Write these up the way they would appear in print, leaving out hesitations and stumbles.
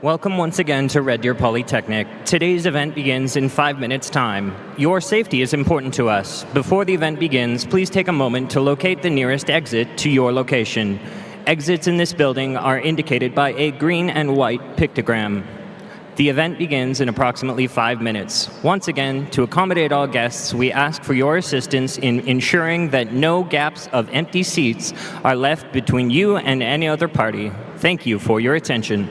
Welcome once again to Red Deer Polytechnic. Today's event begins in 5 minutes' time. Your safety is important to us. Before the event begins, please take a moment to locate the nearest exit to your location. Exits in this building are indicated by a green and white pictogram. The event begins in approximately 5 minutes. Once again, to accommodate all guests, we ask for your assistance in ensuring that no gaps of empty seats are left between you and any other party. Thank you for your attention.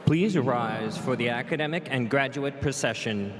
Please rise for the academic and graduate procession.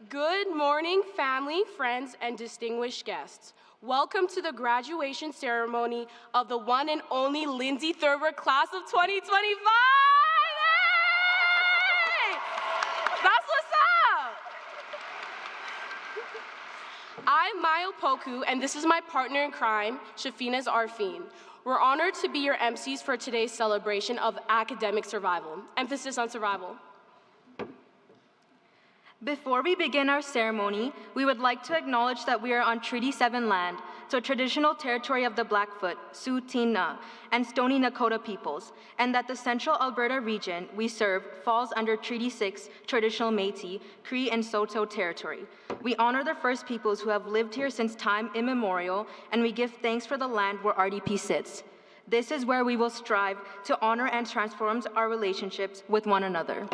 Good morning, family, friends, and distinguished guests. Welcome to the graduation ceremony of the one and only Lindsay Thurber class of 2025! Yay! That's what's up! I'm Mayo Poku, and this is my partner in crime, Shafina's Arfin. We're honored to be your MCs for today's celebration of academic survival. Emphasis on survival. Before we begin our ceremony, we would like to acknowledge that we are on Treaty 7 land, so traditional territory of the Blackfoot, Sioux, Tina, and Stoney Nakoda peoples, and that the central Alberta region we serve falls under Treaty 6 traditional Métis, Cree, and Saulteaux territory. We honor the First Peoples who have lived here since time immemorial, and we give thanks for the land where RDP sits. This is where we will strive to honor and transform our relationships with one another.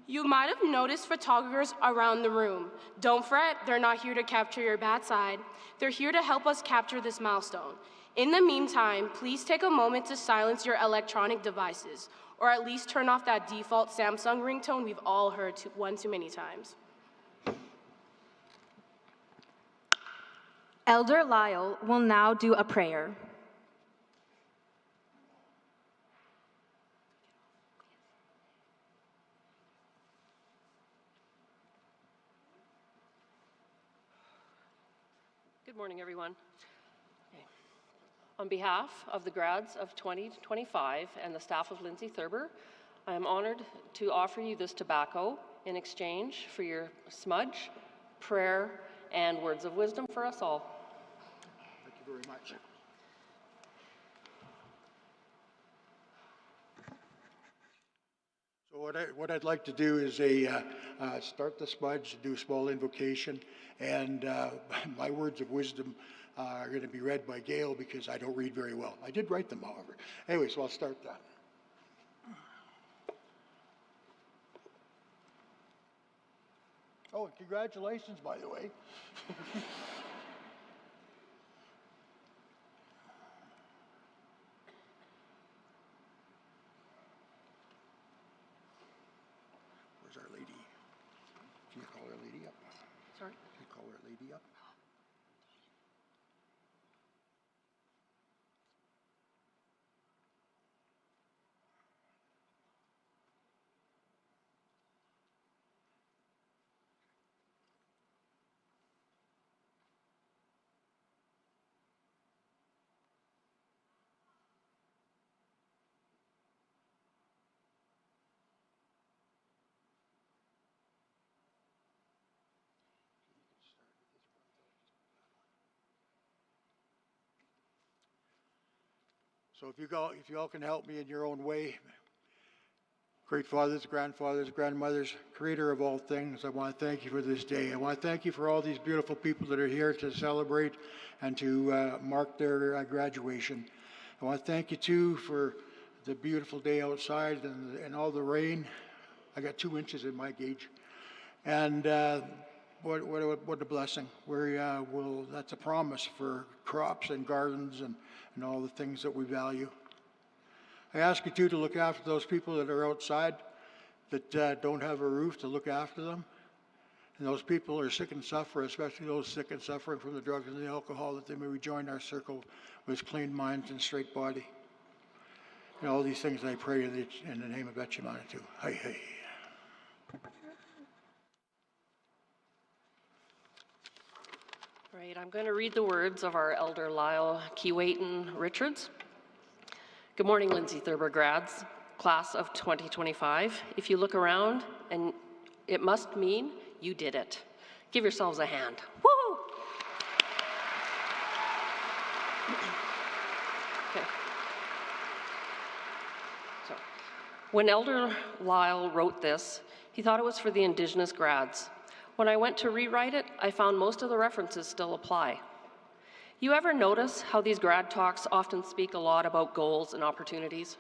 You might have noticed photographers around the room. Don't fret, they're not here to capture your bad side. They're here to help us capture this milestone. In the meantime, please take a moment to silence your electronic devices, or at least turn off that default Samsung ringtone we've all heard one too many times. Elder Lyle will now do a prayer. Good morning, everyone. Okay. On behalf of the grads of 2025 and the staff of Lindsay Thurber, I am honored to offer you this tobacco in exchange for your smudge, prayer, and words of wisdom for us all. Thank you very much. So what I'd like to do is start the smudge, do a small invocation, and my words of wisdom are going to be read by Gail because I don't read very well. I did write them, however. Anyway, so I'll start that. Oh, and congratulations, by the way. Where's our lady? Can you call our lady up? Sorry? Can you call our lady up? So if you all can help me in your own way, great fathers, grandfathers, grandmothers, creator of all things, I want to thank you for this day. I want to thank you for all these beautiful people that are here to celebrate and to mark their graduation. I want to thank you too for the beautiful day outside and all the rain. I got 2 inches in my gauge. And what a blessing. That's a promise for crops and gardens and all the things that we value. I ask you too to look after those people that are outside that don't have a roof, to look after them. And those people are sick and suffer, especially those sick and suffering from the drugs and the alcohol, that they may rejoin our circle with clean minds and straight body. And all these things I pray in the name of Etchemanatu. Hey, hey. Right, I'm going to read the words of our Elder Lyle Keewatin Richards. Good morning, Lindsay Thurber grads, class of 2025. If you look around, and it must mean you did it. Give yourselves a hand. Woo! Okay. So, when Elder Lyle wrote this, he thought it was for the Indigenous grads. When I went to rewrite it, I found most of the references still apply. You ever notice how these grad talks often speak a lot about goals and opportunities?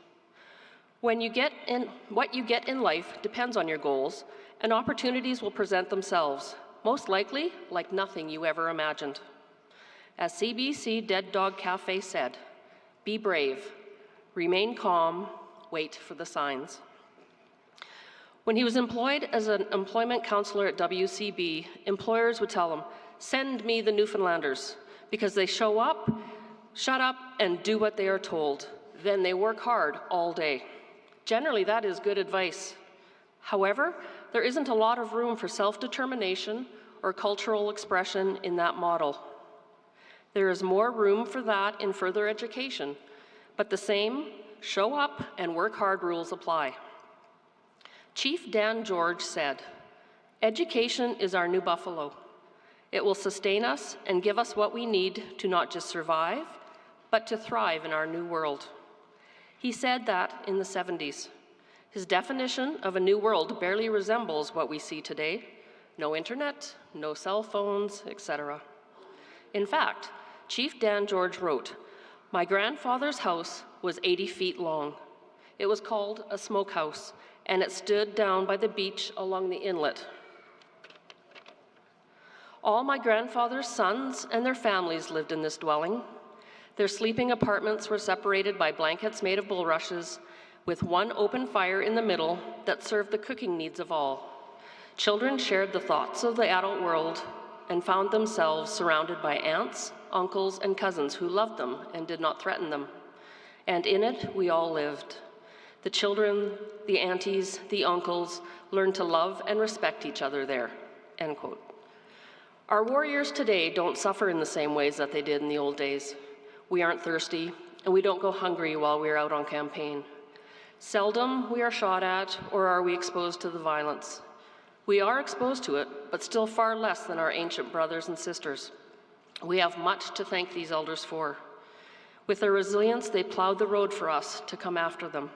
What you get in life depends on your goals, and opportunities will present themselves, most likely like nothing you ever imagined. As CBC Dead Dog Cafe said, be brave, remain calm, wait for the signs. When he was employed as an employment counselor at WCB, employers would tell him, "Send me the Newfoundlanders," because they show up, shut up, and do what they are told. Then they work hard all day. Generally, that is good advice. However, there isn't a lot of room for self-determination or cultural expression in that model. There is more room for that in further education, but the same show up and work hard rules apply. Chief Dan George said, "Education is our new buffalo. It will sustain us and give us what we need to not just survive, but to thrive in our new world." He said that in the 70s. His definition of a new world barely resembles what we see today. No internet, no cell phones, etc. In fact, Chief Dan George wrote, "My grandfather's house was 80 feet long. It was called a smokehouse, and it stood down by the beach along the inlet. All my grandfather's sons and their families lived in this dwelling. Their sleeping apartments were separated by blankets made of bulrushes, with one open fire in the middle that served the cooking needs of all. Children shared the thoughts of the adult world and found themselves surrounded by aunts, uncles, and cousins who loved them and did not threaten them. And in it, we all lived. The children, the aunties, the uncles learned to love and respect each other there," end quote. Our warriors today don't suffer in the same ways that they did in the old days. We aren't thirsty, and we don't go hungry while we're out on campaign. Seldom we are shot at, or are we exposed to the violence. We are exposed to it, but still far less than our ancient brothers and sisters. We have much to thank these elders for. With their resilience, they plowed the road for us to come after them.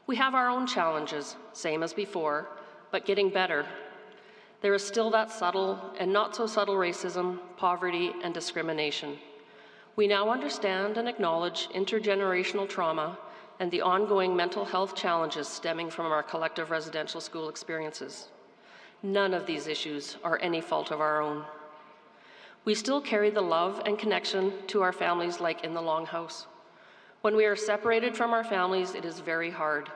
We have our own challenges, same as before, but getting better. There is still that subtle and not so subtle racism, poverty, and discrimination. We now understand and acknowledge intergenerational trauma and the ongoing mental health challenges stemming from our collective residential school experiences. None of these issues are any fault of our own. We still carry the love and connection to our families like in the Longhouse. When we are separated from our families, it is very hard.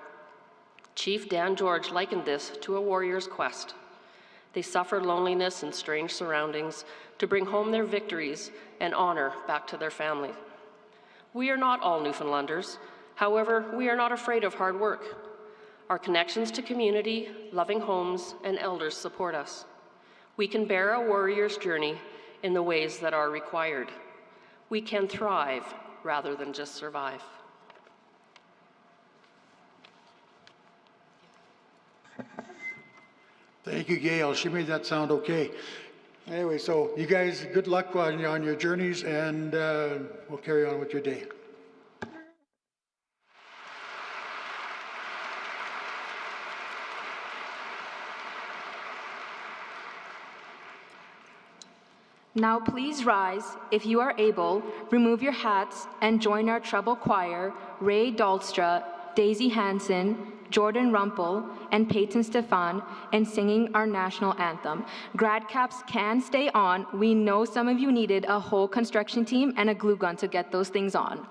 Chief Dan George likened this to a warrior's quest. They suffer loneliness and strange surroundings to bring home their victories and honor back to their family. We are not all Newfoundlanders. However, we are not afraid of hard work. Our connections to community, loving homes, and elders support us. We can bear a warrior's journey in the ways that are required. We can thrive rather than just survive. Thank you, Gail. She made that sound okay. Anyway, so you guys, good luck on your journeys, and we'll carry on with your day. Now please rise, if you are able, remove your hats, and join our treble choir, Ray Dahlstra, Daisy Hansen, Jordan Rumpel, and Peyton Stefan, in singing our national anthem. Grad caps can stay on. We know some of you needed a whole construction team and a glue gun to get those things on.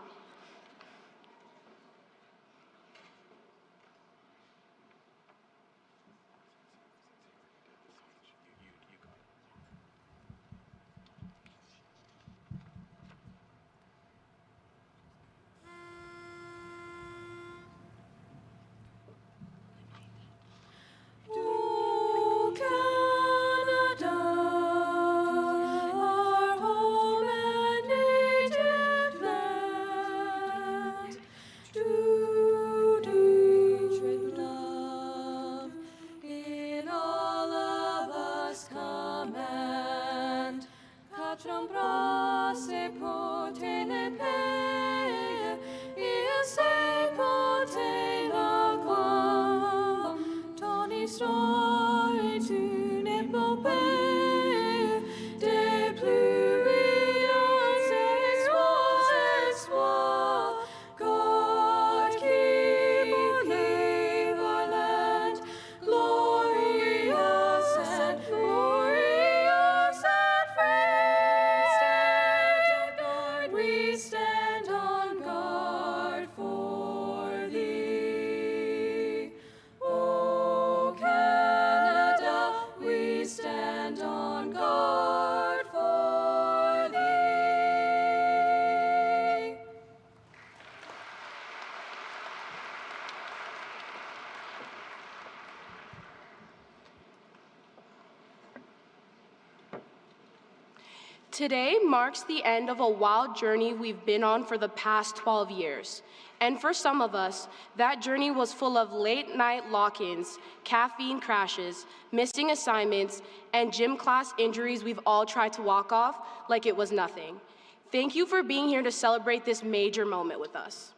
We stand. Today marks the end of a wild journey we've been on for the past 12 years. And for some of us, that journey was full of late-night lock-ins, caffeine crashes, missing assignments, and gym class injuries we've all tried to walk off like it was nothing. Thank you for being here to celebrate this major moment with us.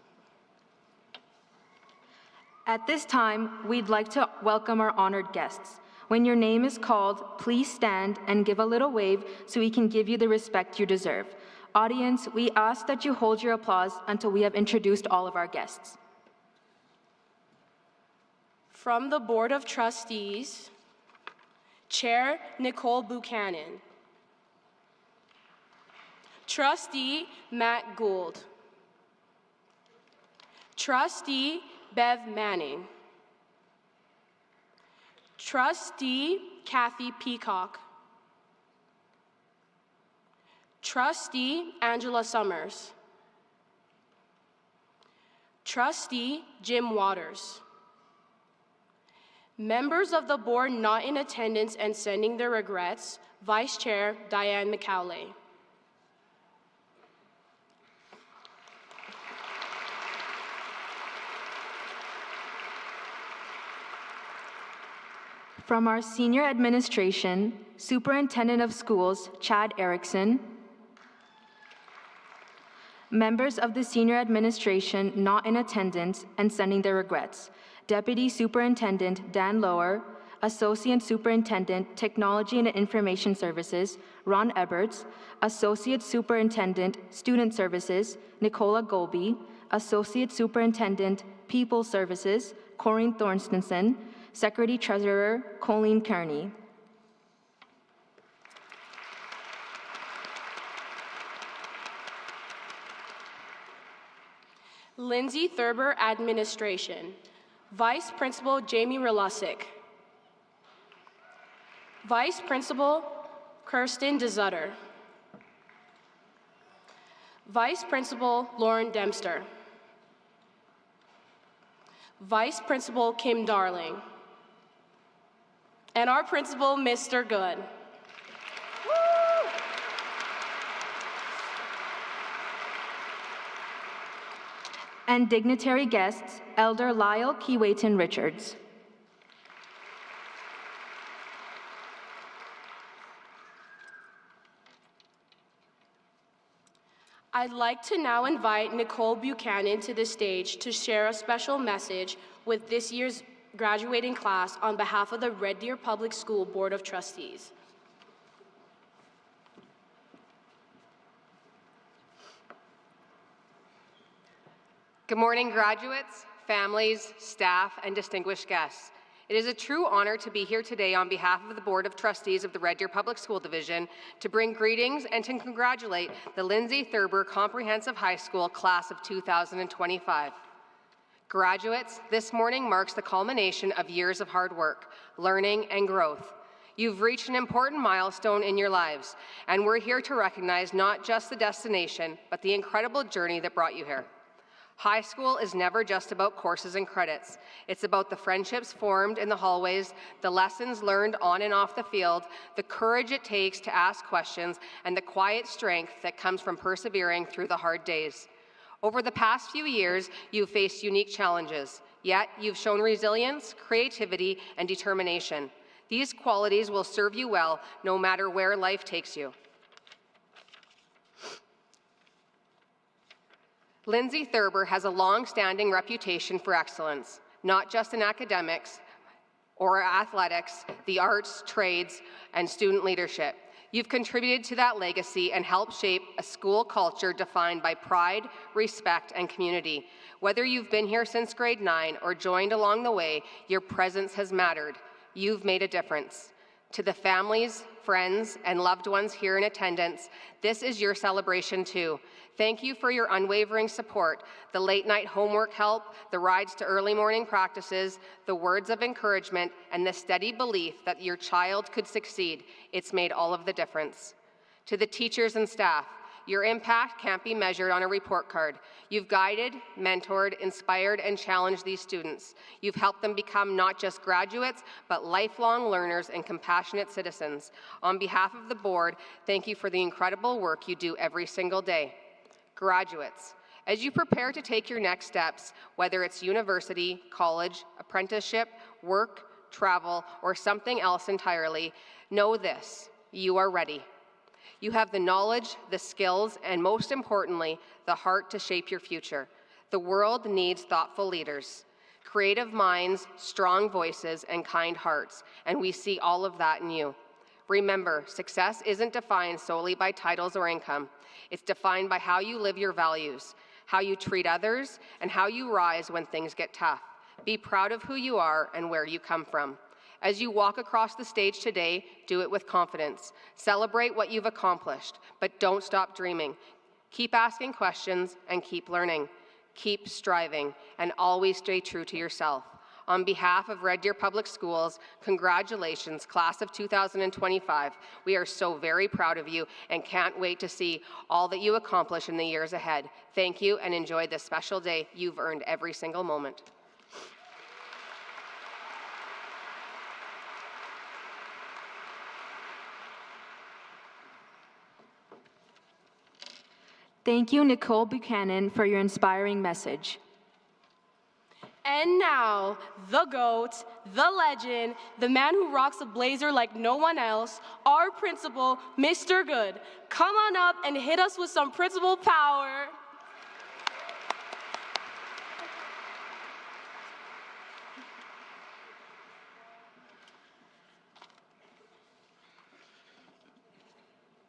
At this time, we'd like to welcome our honored guests. When your name is called, please stand and give a little wave so we can give you the respect you deserve. Audience, we ask that you hold your applause until we have introduced all of our guests. From the Board of Trustees, Chair Nicole Buchanan. Trustee Matt Gould. Trustee Bev Manning. Trustee Kathy Peacock. Trustee Angela Summers. Trustee Jim Waters. Members of the board not in attendance and sending their regrets, Vice Chair Diane McCauley. From our senior administration, Superintendent of Schools, Chad Erickson. Members of the senior administration not in attendance and sending their regrets, Deputy Superintendent Dan Lower, Associate Superintendent, Technology and Information Services, Ron Eberts, Associate Superintendent, Student Services, Nicola Golby, Associate Superintendent, People Services, Corinne Thorstensen, Secretary Treasurer, Colleen Kearney. Lindsay Thurber, Administration. Vice Principal Jamie Relusick. Vice Principal Kirsten DeZutter. Vice Principal Lauren Dempster. Vice Principal Kim Darling. And our principal, Mr. Good. And dignitary guests, Elder Lyle Keewatin Richards. I'd like to now invite Nicole Buchanan to the stage to share a special message with this year's graduating class on behalf of the Red Deer Public School Board of Trustees. Good morning, graduates, families, staff, and distinguished guests. It is a true honor to be here today on behalf of the Board of Trustees of the Red Deer Public School Division to bring greetings and to congratulate the Lindsay Thurber Comprehensive High School Class of 2025. Graduates, this morning marks the culmination of years of hard work, learning, and growth. You've reached an important milestone in your lives, and we're here to recognize not just the destination, but the incredible journey that brought you here. High school is never just about courses and credits. It's about the friendships formed in the hallways, the lessons learned on and off the field, the courage it takes to ask questions, and the quiet strength that comes from persevering through the hard days. Over the past few years, you've faced unique challenges, yet you've shown resilience, creativity, and determination. These qualities will serve you well no matter where life takes you. Lindsay Thurber has a long-standing reputation for excellence, not just in academics or athletics, the arts, trades, and student leadership. You've contributed to that legacy and helped shape a school culture defined by pride, respect, and community. Whether you've been here since grade 9 or joined along the way, your presence has mattered. You've made a difference. To the families, friends, and loved ones here in attendance, this is your celebration too. Thank you for your unwavering support, the late-night homework help, the rides to early morning practices, the words of encouragement, and the steady belief that your child could succeed. It's made all of the difference. To the teachers and staff, Your impact can't be measured on a report card. You've guided, mentored, inspired, and challenged these students. You've helped them become not just graduates, but lifelong learners and compassionate citizens. On behalf of the board, thank you for the incredible work you do every single day. Graduates, as you prepare to take your next steps, whether it's university, college, apprenticeship, work, travel, or something else entirely, know this: you are ready. You have the knowledge, the skills, and most importantly, the heart to shape your future. The world needs thoughtful leaders, creative minds, strong voices, and kind hearts, and we see all of that in you. Remember, success isn't defined solely by titles or income. It's defined by how you live your values, how you treat others, and how you rise when things get tough. Be proud of who you are and where you come from. As you walk across the stage today, do it with confidence. Celebrate what you've accomplished, but don't stop dreaming. Keep asking questions and keep learning. Keep striving, and always stay true to yourself. On behalf of Red Deer Public Schools, congratulations, class of 2025. We are so very proud of you and can't wait to see all that you accomplish in the years ahead. Thank you and enjoy this special day. You've earned every single moment. Thank you, Nicole Buchanan, for your inspiring message. And now, the GOAT, the legend, the man who rocks a blazer like no one else, our principal, Mr. Good. Come on up and hit us with some principal power.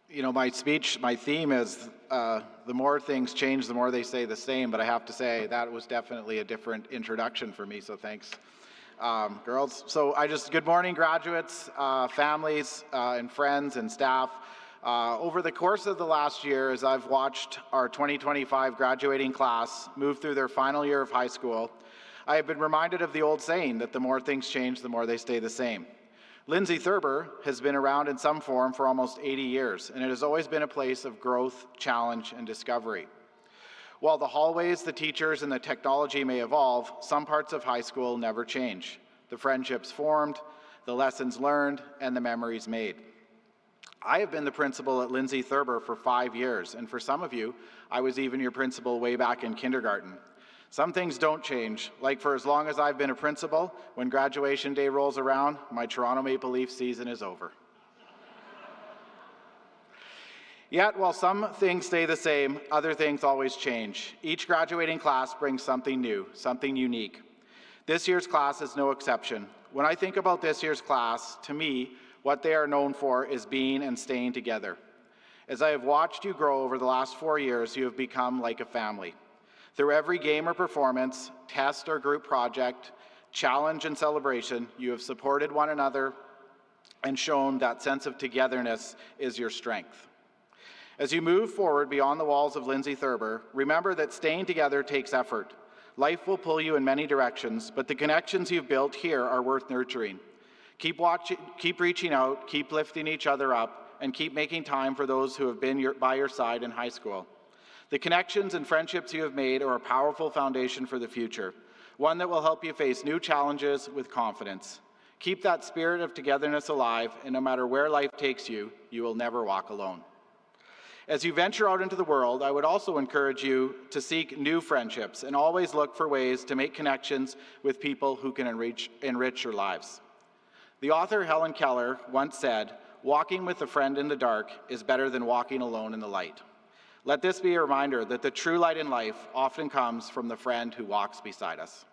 You know, my theme is the more things change, the more they stay the same, but I have to say that was definitely a different introduction for me, so thanks, girls. So good morning, graduates, families, and friends and staff. Over the course of the last year, as I've watched our 2025 graduating class move through their final year of high school, I have been reminded of the old saying that the more things change, the more they stay the same. Lindsay Thurber has been around in some form for almost 80 years, and it has always been a place of growth, challenge, and discovery. While the hallways, the teachers, and the technology may evolve, some parts of high school never change. The friendships formed, the lessons learned, and the memories made. I have been the principal at Lindsay Thurber for 5 years, and for some of you, I was even your principal way back in kindergarten. Some things don't change, like for as long as I've been a principal, when graduation day rolls around, my Toronto Maple Leafs season is over. Yet, while some things stay the same, other things always change. Each graduating class brings something new, something unique. This year's class is no exception. When I think about this year's class, to me, what they are known for is being and staying together. As I have watched you grow over the last 4 years, you have become like a family. Through every game or performance, test or group project, challenge and celebration, you have supported one another and shown that sense of togetherness is your strength. As you move forward beyond the walls of Lindsay Thurber, remember that staying together takes effort. Life will pull you in many directions, but the connections you've built here are worth nurturing. Keep reaching out, keep lifting each other up, and keep making time for those who have been by your side in high school. The connections and friendships you have made are a powerful foundation for the future, one that will help you face new challenges with confidence. Keep that spirit of togetherness alive, and no matter where life takes you, you will never walk alone. As you venture out into the world, I would also encourage you to seek new friendships and always look for ways to make connections with people who can enrich your lives. The author Helen Keller once said, "Walking with a friend in the dark is better than walking alone in the light." Let this be a reminder that the true light in life often comes from the friend who walks beside us.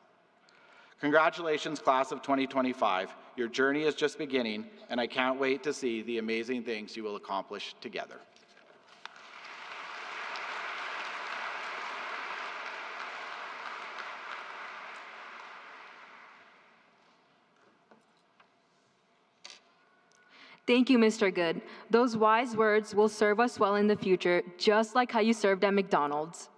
Congratulations, class of 2025. Your journey is just beginning, and I can't wait to see the amazing things you will accomplish together. Thank you, Mr. Good. Those wise words will serve us well in the future, just like how you served at McDonald's.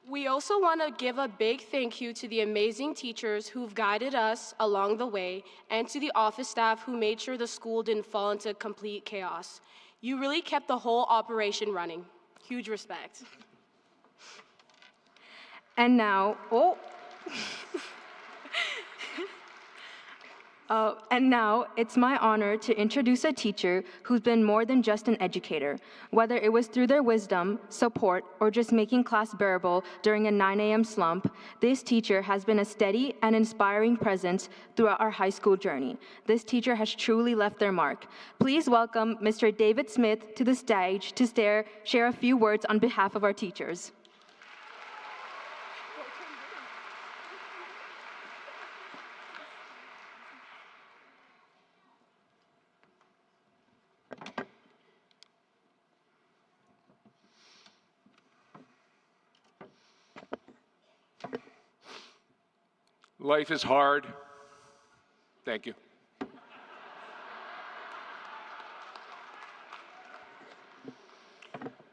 We also want to give a big thank you to the amazing teachers who've guided us along the way and to the office staff who made sure the school didn't fall into complete chaos. You really kept the whole operation running. Huge respect. And now, and now, it's my honor to introduce a teacher who's been more than just an educator. Whether it was through their wisdom, support, or just making class bearable during a 9 a.m. slump, this teacher has been a steady and inspiring presence throughout our high school journey. This teacher has truly left their mark. Please welcome Mr. David Smith to the stage to share a few words on behalf of our teachers. Life is hard. Thank you.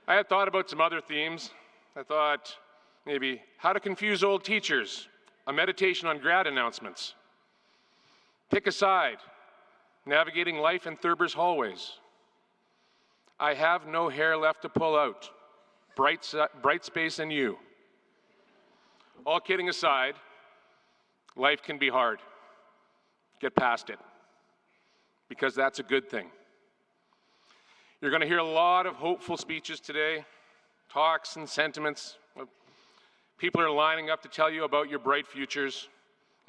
I had thought about some other themes. I thought maybe how to confuse old teachers, a meditation on grad announcements, pick a side, navigating life in Thurber's hallways. I have no hair left to pull out, bright space and you. All kidding aside, life can be hard. Get past it, because that's a good thing. You're going to hear a lot of hopeful speeches today, talks and sentiments. People are lining up to tell you about your bright futures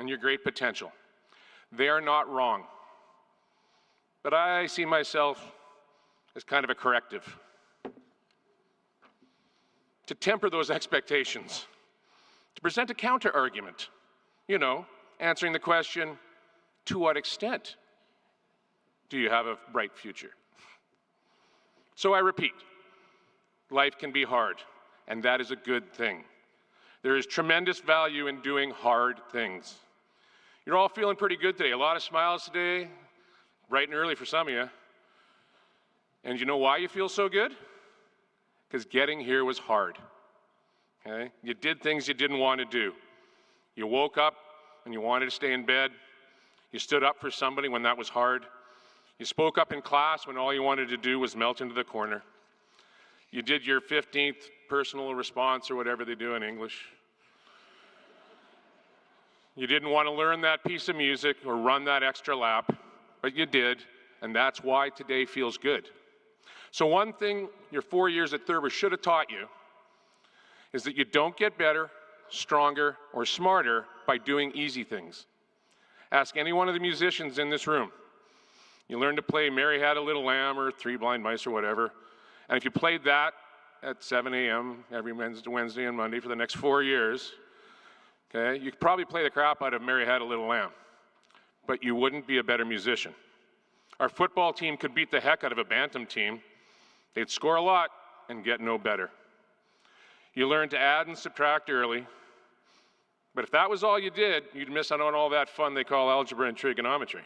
and your great potential. They are not wrong. But I see myself as kind of a corrective. To temper those expectations, to present a counter-argument. You know, answering the question, to what extent do you have a bright future? So I repeat, life can be hard, and that is a good thing. There is tremendous value in doing hard things. You're all feeling pretty good today. A lot of smiles today, bright and early for some of you. And you know why you feel so good? Because getting here was hard. Okay? You did things you didn't want to do. You woke up and you wanted to stay in bed. You stood up for somebody when that was hard. You spoke up in class when all you wanted to do was melt into the corner. You did your 15th personal response or whatever they do in English. You didn't want to learn that piece of music or run that extra lap, but you did, and that's why today feels good. So one thing your 4 years at Thurber should have taught you is that you don't get better, stronger, or smarter by doing easy things. Ask any one of the musicians in this room. You learn to play Mary Had a Little Lamb or Three Blind Mice or whatever, and if you played that at 7 a.m. every Wednesday and Monday for the next 4 years, okay, you could probably play the crap out of Mary Had a Little Lamb, but you wouldn't be a better musician. Our football team could beat the heck out of a bantam team. They'd score a lot and get no better. You learn to add and subtract early. But if that was all you did, you'd miss out on all that fun they call algebra and trigonometry.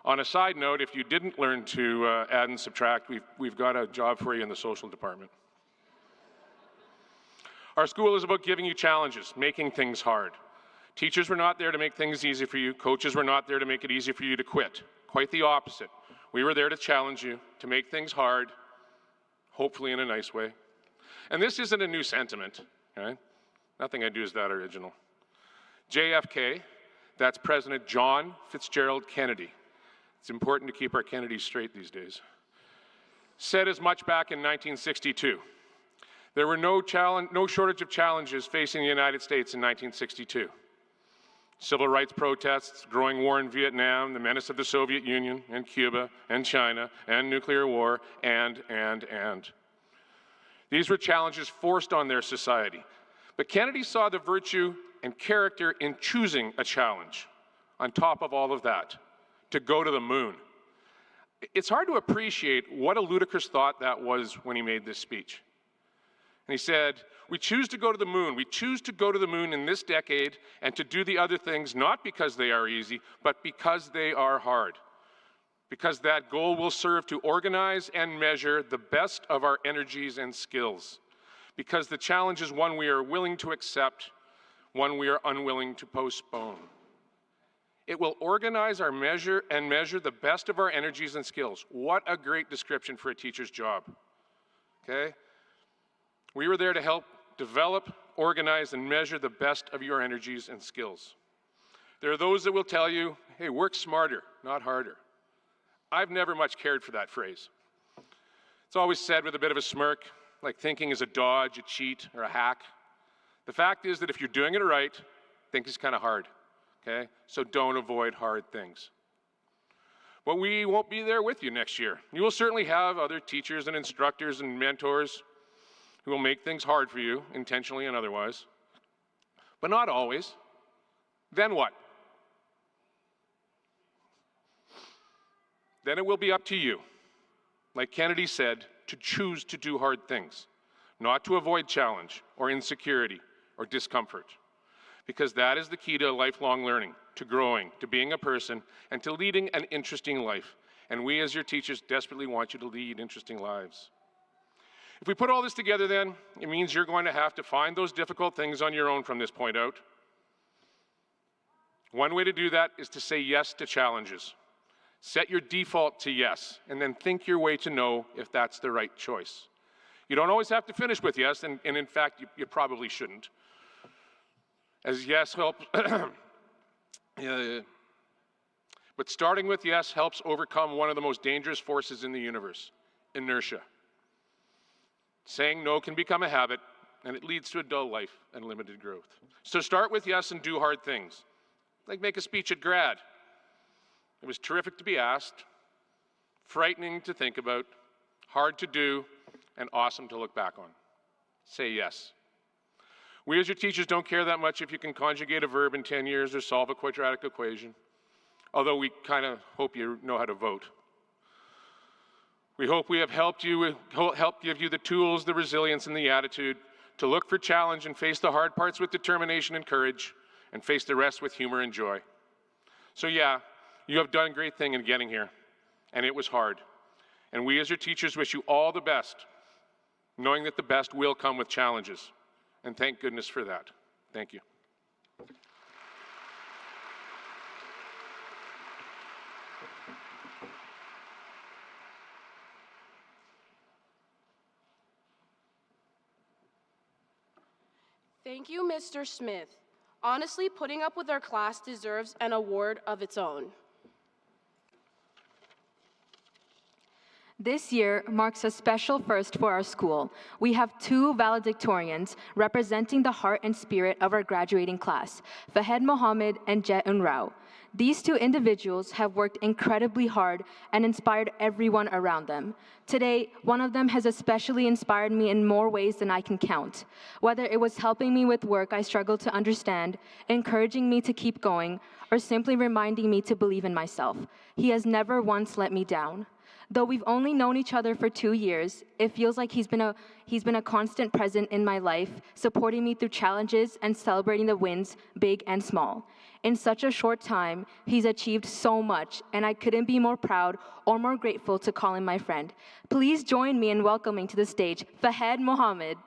On a side note, if you didn't learn to add and subtract, we've got a job for you in the social department. Our school is about giving you challenges, making things hard. Teachers were not there to make things easy for you. Coaches were not there to make it easy for you to quit. Quite the opposite. We were there to challenge you, to make things hard, hopefully in a nice way. And this isn't a new sentiment, right? Nothing I do is that original. JFK, that's President John Fitzgerald Kennedy. It's important to keep our Kennedys straight these days. Said as much back in 1962. There were no shortage of challenges facing the United States in 1962. Civil rights protests, growing war in Vietnam, the menace of the Soviet Union and Cuba and China and nuclear war, and. These were challenges forced on their society. But Kennedy saw the virtue and character in choosing a challenge on top of all of that, to go to the moon. It's hard to appreciate what a ludicrous thought that was when he made this speech. And he said, we choose to go to the moon. We choose to go to the moon in this decade and to do the other things not because they are easy, but because they are hard. Because that goal will serve to organize and measure the best of our energies and skills. because the challenge is one we are willing to accept, one we are unwilling to postpone. It will organize our measure the best of our energies and skills. What a great description for a teacher's job, okay? We were there to help develop, organize, and measure the best of your energies and skills. There are those that will tell you, hey, work smarter, not harder. I've never much cared for that phrase. It's always said with a bit of a smirk, like thinking is a dodge, a cheat, or a hack. The fact is that if you're doing it right, thinking is kind of hard, okay? So don't avoid hard things. But we won't be there with you next year. You will certainly have other teachers and instructors and mentors who will make things hard for you, intentionally and otherwise. But not always. Then what? Then it will be up to you, like Kennedy said, to choose to do hard things, not to avoid challenge or insecurity or discomfort, because that is the key to lifelong learning, to growing, to being a person, and to leading an interesting life. And we as your teachers desperately want you to lead interesting lives. If we put all this together then, it means you're going to have to find those difficult things on your own from this point out. One way to do that is to say yes to challenges. Set your default to yes, and then think your way to no if that's the right choice. You don't always have to finish with yes, and in fact, you probably shouldn't. As yes helps, but starting with yes helps overcome one of the most dangerous forces in the universe, inertia. Saying no can become a habit, and it leads to a dull life and limited growth. So start with yes and do hard things, like make a speech at grad. It was terrific to be asked, frightening to think about, hard to do, and awesome to look back on. Say yes. We as your teachers don't care that much if you can conjugate a verb in 10 years or solve a quadratic equation, although we kind of hope you know how to vote. We hope we have helped give you the tools, the resilience, and the attitude to look for challenge and face the hard parts with determination and courage, and face the rest with humor and joy. So yeah, you have done a great thing in getting here, and it was hard. And we as your teachers wish you all the best, knowing that the best will come with challenges. And thank goodness for that. Thank you. Thank you, Mr. Smith. Honestly, putting up with our class deserves an award of its own. This year marks a special first for our school. We have 2 valedictorians representing the heart and spirit of our graduating class, Fahed Mohammed and Jet Unrao. These 2 individuals have worked incredibly hard and inspired everyone around them. Today, one of them has especially inspired me in more ways than I can count. Whether it was helping me with work I struggled to understand, encouraging me to keep going, or simply reminding me to believe in myself, he has never once let me down. Though we've only known each other for 2 years, it feels like he's been a constant present in my life, supporting me through challenges and celebrating the wins, big and small. In such a short time, he's achieved so much, and I couldn't be more proud or more grateful to call him my friend. Please join me in welcoming to the stage Fahed Mohammed.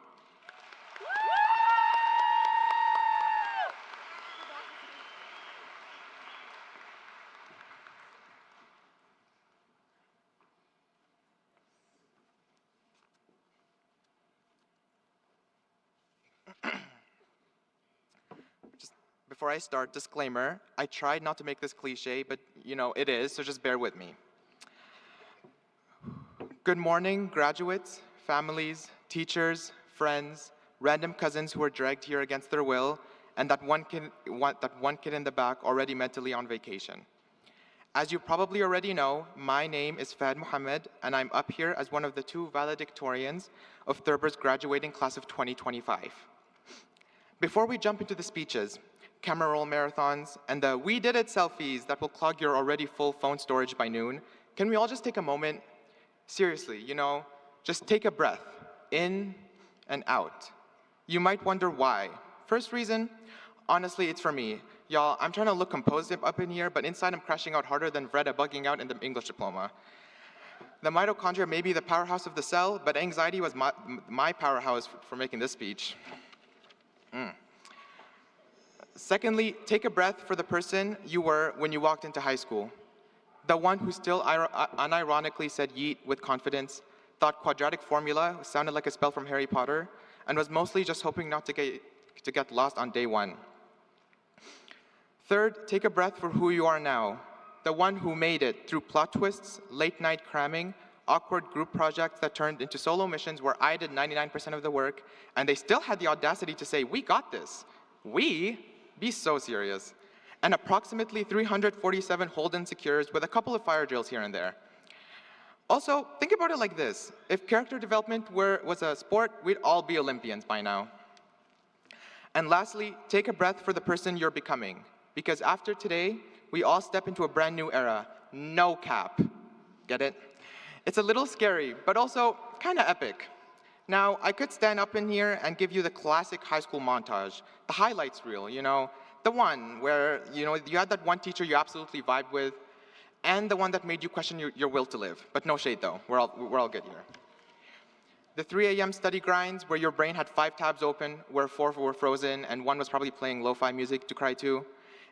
Before I start, disclaimer, I tried not to make this cliche, but you know, it is, so just bear with me. Good morning, graduates, families, teachers, friends, random cousins who were dragged here against their will, and that one kid in the back already mentally on vacation. As you probably already know, my name is Fahed Mohammed, and I'm up here as one of the 2 valedictorians of Thurber's graduating class of 2025. Before we jump into the speeches, camera roll marathons, and the "we did it" selfies that will clog your already full phone storage by noon, can we all just take a moment? Seriously, you know, just take a breath, in and out. You might wonder why. First reason, honestly, it's for me. Y'all, I'm trying to look composed up in here, but inside I'm crashing out harder than Vreda bugging out in the English diploma. The mitochondria may be the powerhouse of the cell, but anxiety was my powerhouse for making this speech. Secondly, take a breath for the person you were when you walked into high school. The one who still unironically said yeet with confidence, thought quadratic formula sounded like a spell from Harry Potter, and was mostly just hoping not to get lost on day one. Third, take a breath for who you are now. The one who made it through plot twists, late night cramming, awkward group projects that turned into solo missions where I did 99% of the work, and they still had the audacity to say, "We got this." We? Be so serious. And approximately 347 Holden secures with a couple of fire drills here and there. Also, think about it like this. If character development was a sport, we'd all be Olympians by now. And lastly, take a breath for the person you're becoming. Because after today, we all step into a brand new era. No cap. Get it? It's a little scary, but also kind of epic. Now, I could stand up in here and give you the classic high school montage, the highlights reel, the one where, you had that one teacher you absolutely vibed with, and the one that made you question your will to live. But no shade, though. We're all good here. The 3 a.m. study grinds where your brain had 5 tabs open, where 4 were frozen, and 1 was probably playing lo-fi music to cry to.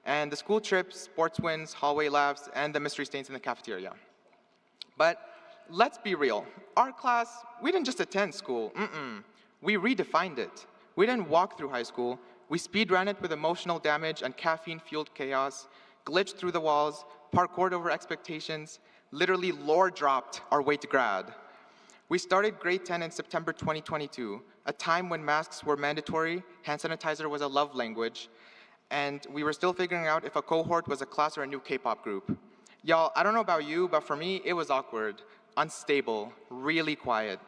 And the school trips, sports wins, hallway laughs, and the mystery stains in the cafeteria. But let's be real. Our class, we didn't just attend school. We redefined it. We didn't walk through high school. We speed-ran it with emotional damage and caffeine-fueled chaos, glitched through the walls, parkoured over expectations, literally lore-dropped our way to grad. We started grade 10 in September 2022, a time when masks were mandatory, hand sanitizer was a love language, and we were still figuring out if a cohort was a class or a new K-pop group. Y'all, I don't know about you, but for me, it was awkward, unstable, really quiet.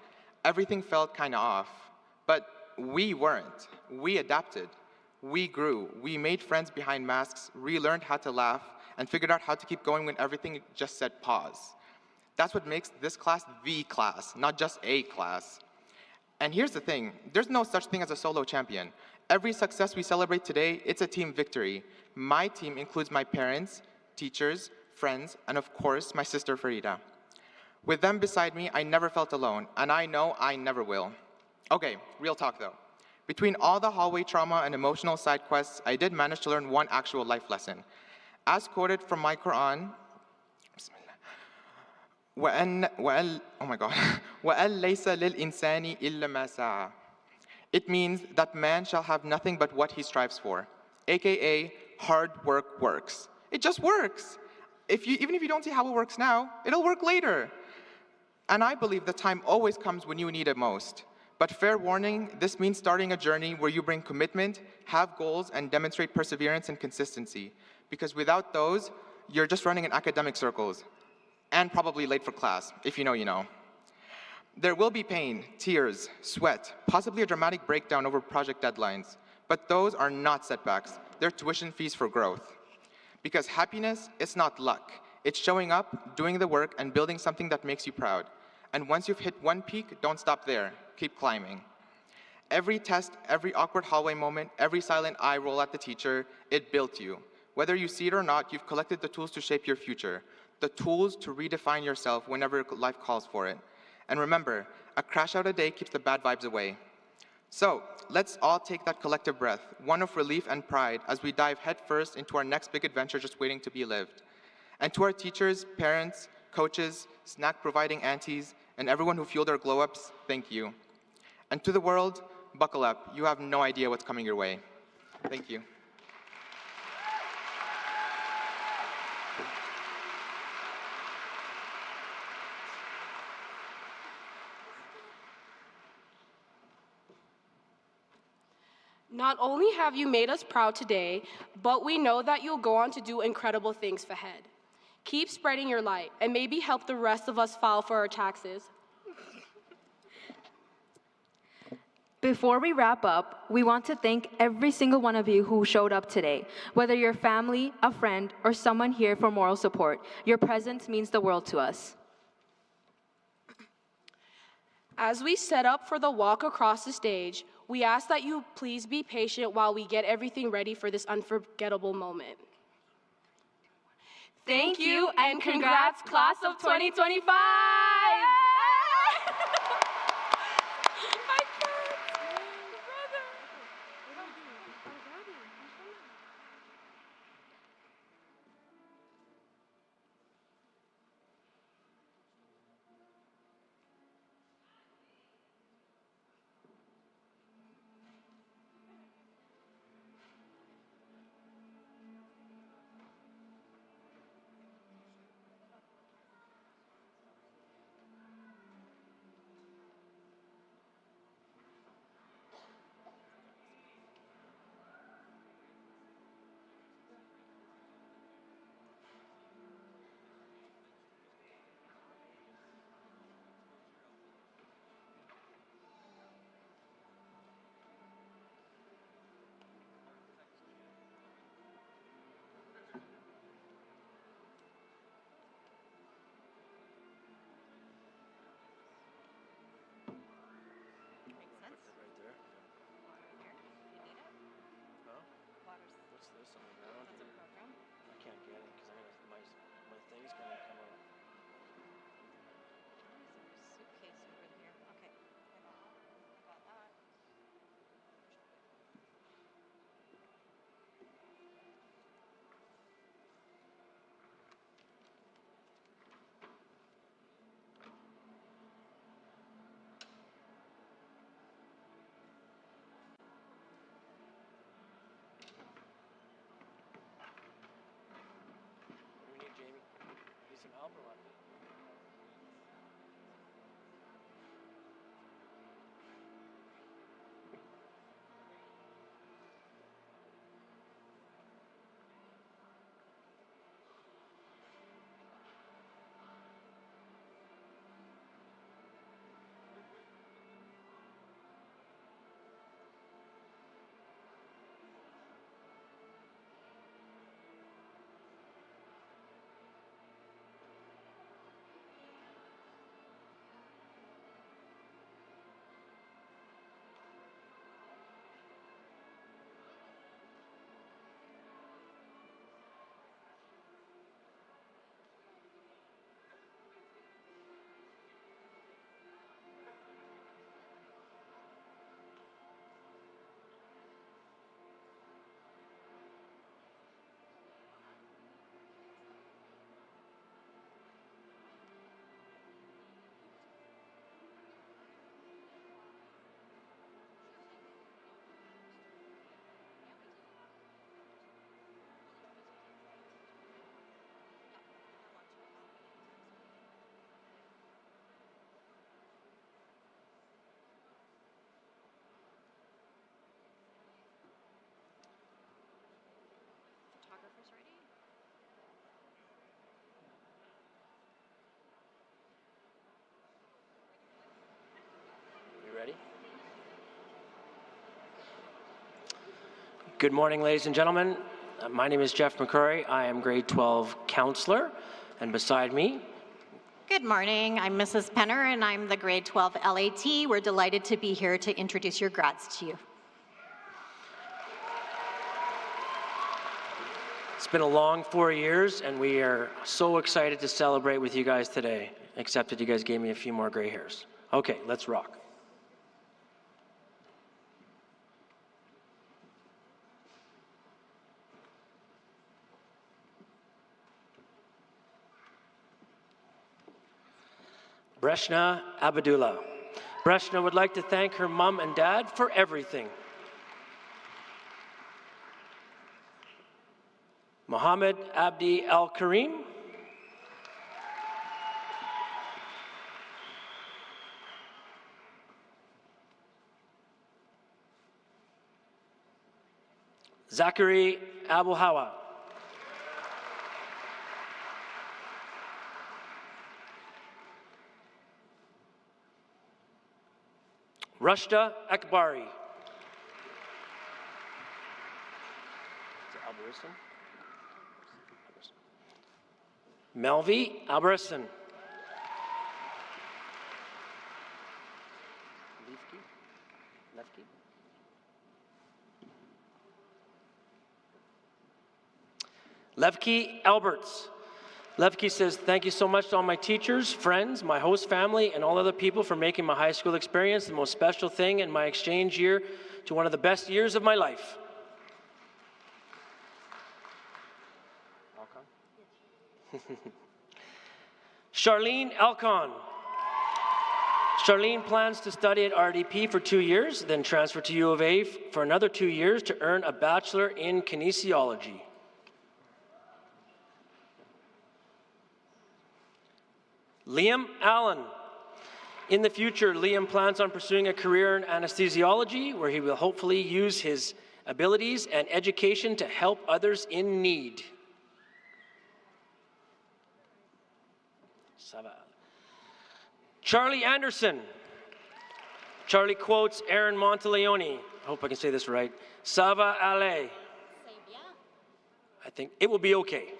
Everything felt kind of off. But we weren't. We adapted. We grew. We made friends behind masks, relearned how to laugh, and figured out how to keep going when everything just said pause. That's what makes this class the class, not just a class. And here's the thing, there's no such thing as a solo champion. Every success we celebrate today, it's a team victory. My team includes my parents, teachers, friends, and of course, my sister Farida. With them beside me, I never felt alone, and I know I never will. Okay, real talk though. Between all the hallway trauma and emotional side quests, I did manage to learn one actual life lesson. As quoted from my Quran, it means that man shall have nothing but what he strives for, aka hard work works. It just works. Even if you don't see how it works now, it'll work later. And I believe the time always comes when you need it most. But fair warning, this means starting a journey where you bring commitment, have goals, and demonstrate perseverance and consistency. Because without those, you're just running in academic circles, and probably late for class. If you know, you know. There will be pain, tears, sweat, possibly a dramatic breakdown over project deadlines. But those are not setbacks. They're tuition fees for growth. Because happiness, it's not luck. It's showing up, doing the work, and building something that makes you proud. And once you've hit one peak, don't stop there. Keep climbing. Every test, every awkward hallway moment, every silent eye roll at the teacher, it built you. Whether you see it or not, you've collected the tools to shape your future. The tools to redefine yourself whenever life calls for it. And remember, a crash out a day keeps the bad vibes away. So, let's all take that collective breath, one of relief and pride, as we dive headfirst into our next big adventure just waiting to be lived. And to our teachers, parents, coaches, snack-providing aunties, and everyone who fueled our glow-ups, thank you. And to the world, buckle up. You have no idea what's coming your way. Thank you. Not only have you made us proud today, but we know that you'll go on to do incredible things ahead. Keep spreading your light and maybe help the rest of us file for our taxes. Before we wrap up, we want to thank every single one of you who showed up today. Whether you're family, a friend, or someone here for moral support, your presence means the world to us. As we set up for the walk across the stage, we ask that you please be patient while we get everything ready for this unforgettable moment. Thank you, and congrats, class of 2025! Good morning, ladies and gentlemen. My name is Jeff McCurry. I am grade 12 counselor, and beside me, good morning. I'm Mrs. Penner, and I'm the grade 12 LAT. We're delighted to be here to introduce your grads to you. it's been a long 4 years, and we are so excited to celebrate with you guys today, except that you guys gave me a few more gray hairs. Okay, let's rock. Breshna Abdullah. Breshna would like to thank her mom and dad for everything. Mohammed Abdi Al-Karim. Zachary Abu Hawa. Rushda Akbari. Melvi Alberson. Levki Alberts. Levki says, thank you so much to all my teachers, friends, my host family, and all other people for making my high school experience the most special thing in my exchange year to one of the best years of my life. Charlene Alcon. Charlene plans to study at RDP for 2 years, then transfer to U of A for another 2 years to earn a bachelor in kinesiology. Liam Allen. In the future, Liam plans on pursuing a career in anesthesiology, where he will hopefully use his abilities and education to help others in need. Charlie Anderson. Charlie quotes Aaron Monteleone. I hope I can say this right. Sava ale. I think it will be okay.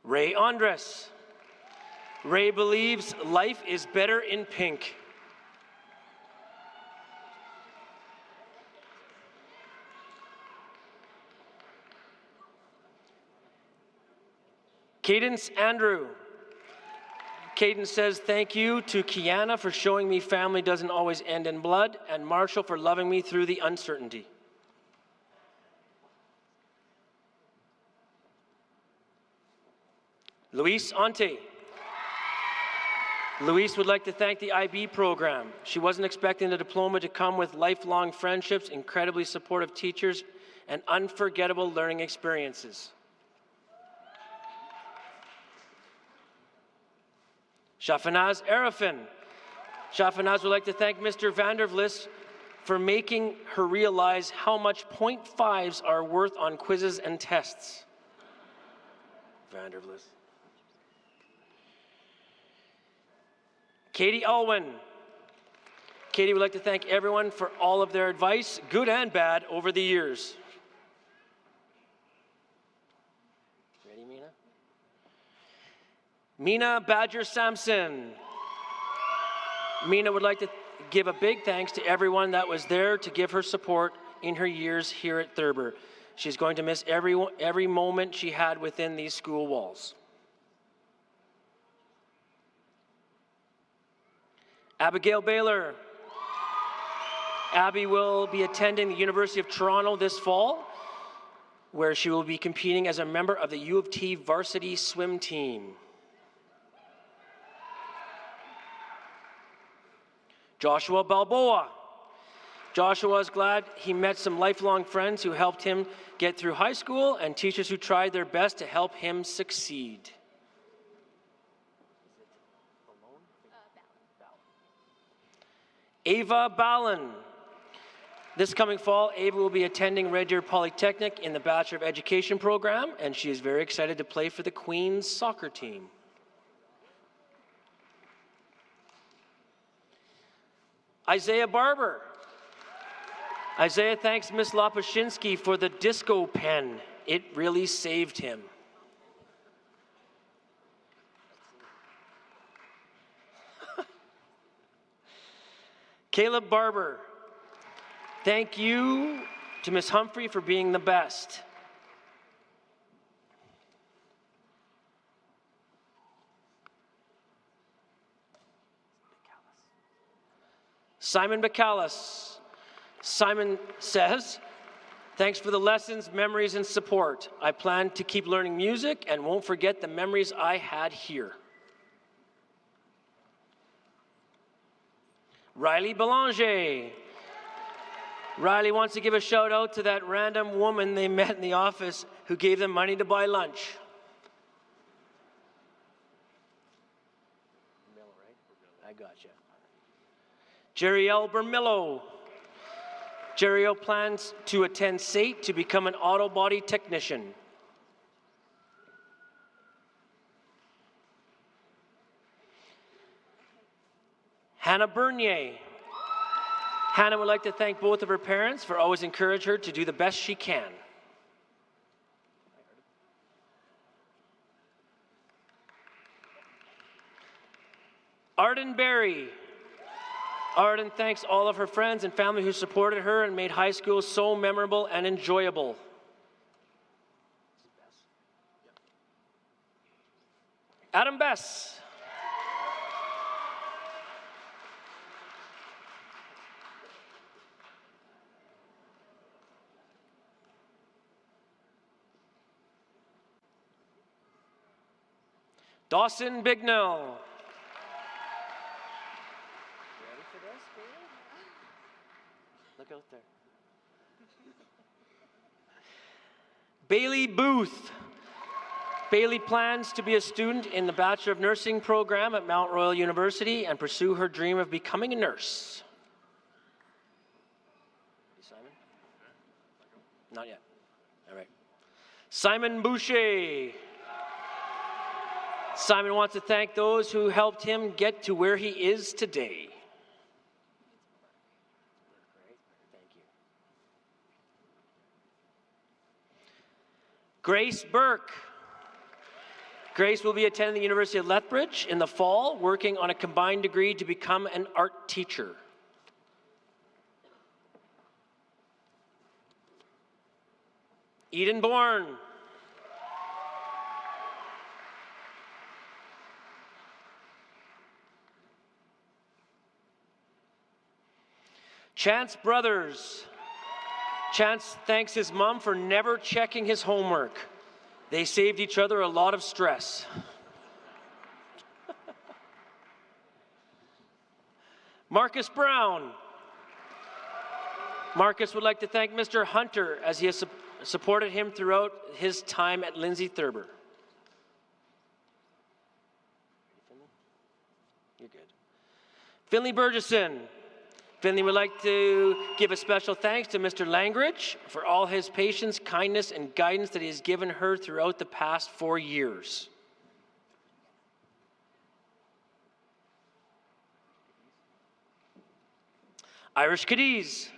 Ray Andres. Ray believes life is better in pink. Cadence Andrew. Cadence says, thank you to Kiana for showing me family doesn't always end in blood, and Marshall for loving me through the uncertainty. Luis Ante. Luis would like to thank the IB program. She wasn't expecting the diploma to come with lifelong friendships, incredibly supportive teachers, and unforgettable learning experiences. Shafanaz Arafin. Shafanaz would like to thank Mr. Vandervlis for making her realize how much 0.5s are worth on quizzes and tests. Vandervlis. Katie Alwyn. Katie would like to thank everyone for all of their advice, good and bad, over the years. Ready, Mina? Mina Badger Sampson. Mina would like to give a big thanks to everyone that was there to give her support in her years here at Thurber. She's going to miss every moment she had within these school walls. Abigail Baylor. Abby will be attending the University of Toronto this fall, where she will be competing as a member of the U of T varsity swim team. Joshua Balboa. Joshua is glad he met some lifelong friends who helped him get through high school and teachers who tried their best to help him succeed. Ava Ballin. This coming fall, Ava will be attending Red Deer Polytechnic in the Bachelor of Education program, and she is very excited to play for the Queen's soccer team. Isaiah Barber. Isaiah thanks Miss Lopushinsky for the disco pen. It really saved him. Caleb Barber, thank you to Miss Humphrey for being the best. Simon Bacalus. Simon says, thanks for the lessons, memories, and support. I plan to keep learning music and won't forget the memories I had here. Riley Belanger. Riley wants to give a shout out to that random woman they met in the office who gave them money to buy lunch. I gotcha. Jerry L. Bermillo. Jerry O plans to attend SAIT to become an auto body technician. Hannah Bernier. Hannah would like to thank both of her parents for always encouraging her to do the best she can. Arden Berry. Arden thanks all of her friends and family who supported her and made high school so memorable and enjoyable. Adam Bess. Dawson Bignell. Look out there. Bailey Booth. Bailey plans to be a student in the Bachelor of Nursing program at Mount Royal University and pursue her dream of becoming a nurse. Simon? Not yet. All right. Simon Boucher. Simon wants to thank those who helped him get to where he is today. Grace Burke. Grace will be attending the University of Lethbridge in the fall, working on a combined degree to become an art teacher. Eden Bourne. Chance Brothers. Chance thanks his mom for never checking his homework. They saved each other a lot of stress. Marcus Brown. Marcus would like to thank Mr. Hunter as he has supported him throughout his time at Lindsay Thurber. You're good. Finley Burgesson. Finley would like to give a special thanks to Mr. Langridge for all his patience, kindness, and guidance that he has given her throughout the past 4 years. Irish Cadiz.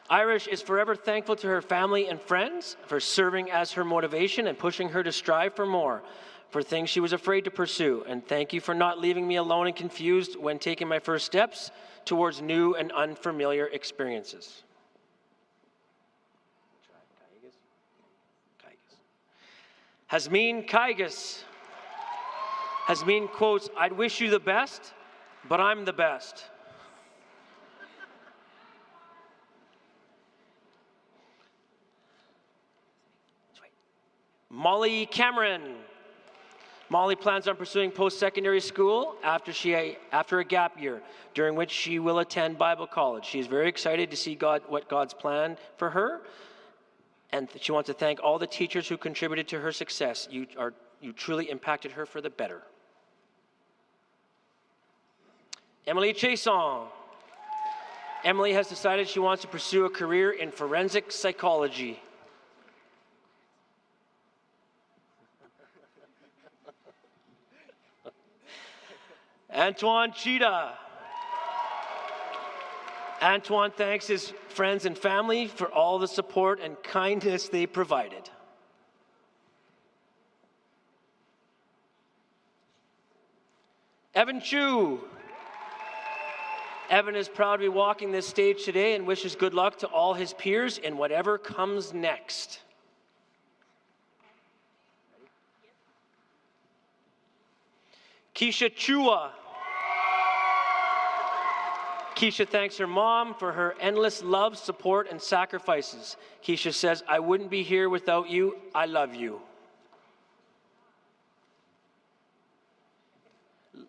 Irish is forever thankful to her family and friends for serving as her motivation and pushing her to strive for more, for things she was afraid to pursue. And thank you for not leaving me alone and confused when taking my first steps towards new and unfamiliar experiences. Hasmin Kaigas. Hasmin quotes, "I'd wish you the best, but I'm the best." Molly Cameron. Molly plans on pursuing post-secondary school after a gap year, during which she will attend Bible college. She is very excited to see what God's plan for her, and she wants to thank all the teachers who contributed to her success. You truly impacted her for the better. Emily Chason. Emily has decided she wants to pursue a career in forensic psychology. Antoine Cheetah. Antoine thanks his friends, and family for all the support and kindness they provided. Evan Chu. Evan is proud to be walking this stage today and wishes good luck to all his peers in whatever comes next. Keisha Chua. Keisha thanks her mom for her endless love, support, and sacrifices. Keisha says, "I wouldn't be here without you. I love you."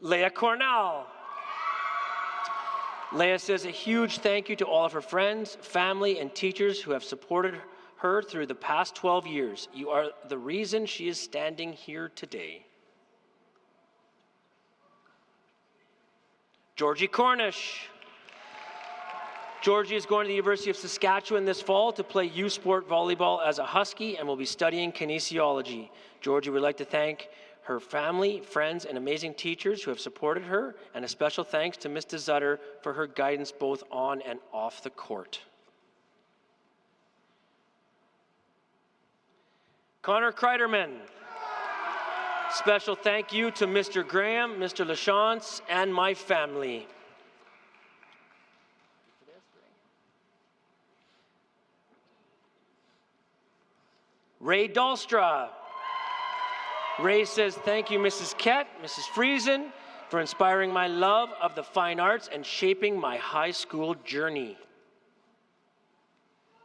Leah Cornell. Leah says a huge thank you to all of her friends, family, and teachers who have supported her through the past 12 years. You are the reason she is standing here today. Georgie Cornish. Georgie is going to the University of Saskatchewan this fall to play youth sport volleyball as a Husky and will be studying kinesiology. Georgie would like to thank her family, friends, and amazing teachers who have supported her, and a special thanks to Ms. DeZutter for her guidance both on and off the court. Connor Kreiderman. Special thank you to Mr. Graham, Mr. LaChance, and my family. Ray Dahlstra. Ray says, "Thank you, Mrs. Kett, Mrs. Friesen, for inspiring my love of the fine arts and shaping my high school journey."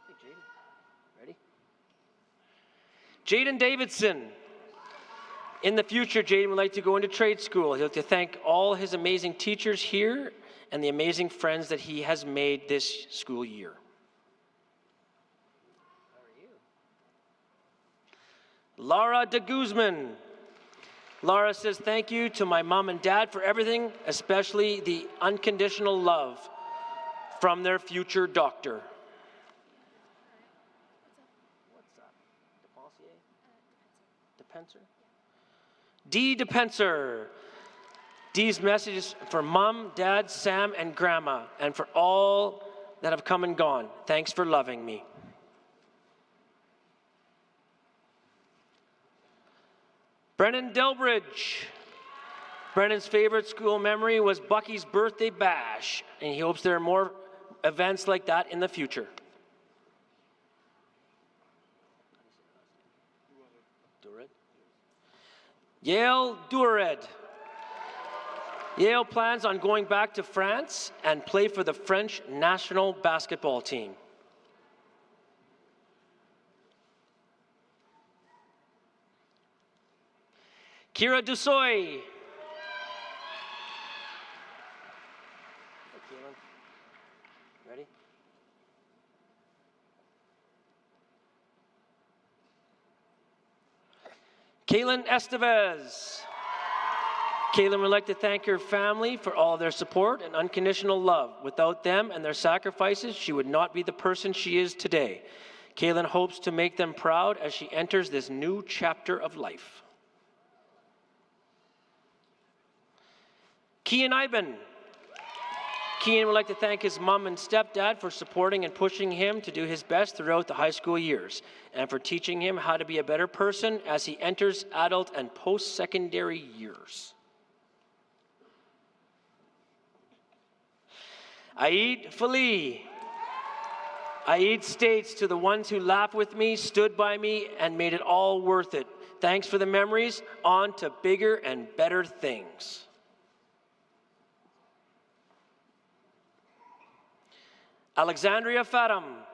Hey, Jaden. Ready? Jaden Davidson. In the future, Jaden would like to go into trade school. He'd like to thank all his amazing teachers here and the amazing friends that he has made this school year. Laura de Guzman. Laura says, "Thank you to my mom and dad for everything, especially the unconditional love from their future doctor." What's that? Depenser? Dee Depenser. Dee's message is for Mom, Dad, Sam, and Grandma, and for all that have come and gone. Thanks for loving me. Brennan Delbridge. Brennan's favorite school memory was Bucky's birthday bash, and he hopes there are more events like that in the future. Yale Dured. Yale plans on going back to France and play for the French national basketball team. Kira Dusoy. Ready? Kaylin Estevez. Kaylin would like to thank her family for all their support and unconditional love. Without them and their sacrifices, she would not be the person she is today. Kaylin hopes to make them proud as she enters this new chapter of life. Kian Iben. Kian would like to thank his mom and stepdad for supporting and pushing him to do his best throughout the high school years, and for teaching him how to be a better person as he enters adult and post-secondary years. Aid Fali. Aid states, "To the ones who laughed with me, stood by me, and made it all worth it. Thanks for the memories. On to bigger and better things." Alexandria Fatham.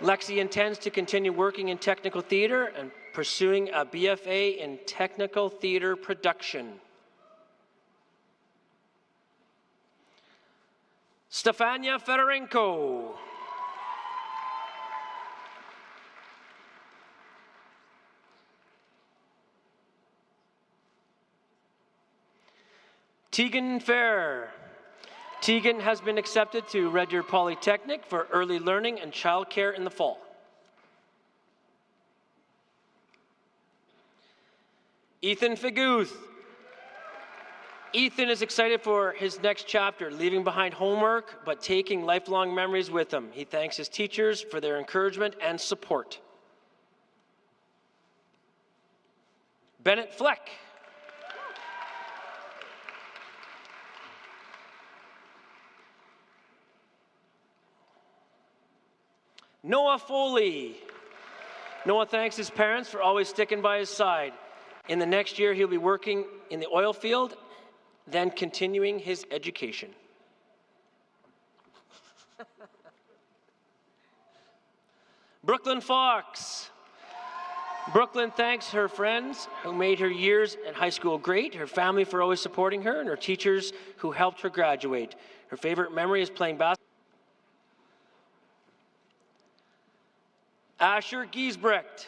Lexi intends to continue working in technical theater and pursuing a BFA in technical theater production. Stefania Fedorenko. Tegan Fair. Tegan has been accepted to Red Deer Polytechnic for early learning and childcare in the fall. Ethan Figuth. Ethan is excited for his next chapter, leaving behind homework, but taking lifelong memories with him. He thanks his teachers for their encouragement and support. Bennett Fleck. Noah Foley. Noah thanks his parents for always sticking by his side. In the next year, he'll be working in the oil field, then continuing his education. Brooklyn Fox. Brooklyn thanks her friends who made her years at high school great, her family for always supporting her, and her teachers who helped her graduate. Her favorite memory is playing basketball. Asher Giesbrecht.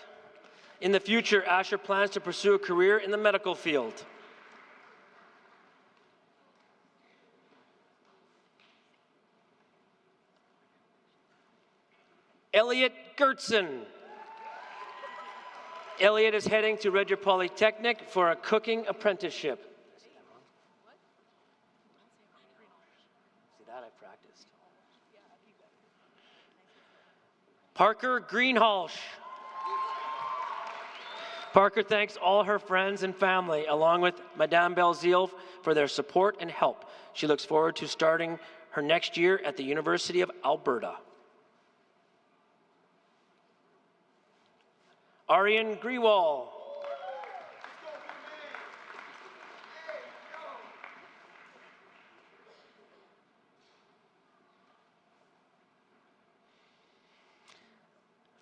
In the future, Asher plans to pursue a career in the medical field. Elliot Gertson. Elliot is heading to Red Deer Polytechnic for a cooking apprenticeship. See that? I practiced. Parker Greenhalgh. Parker thanks all her friends and family, along with Madame Belzile, for their support and help. She looks forward to starting her next year at the University of Alberta. Arian Grewal.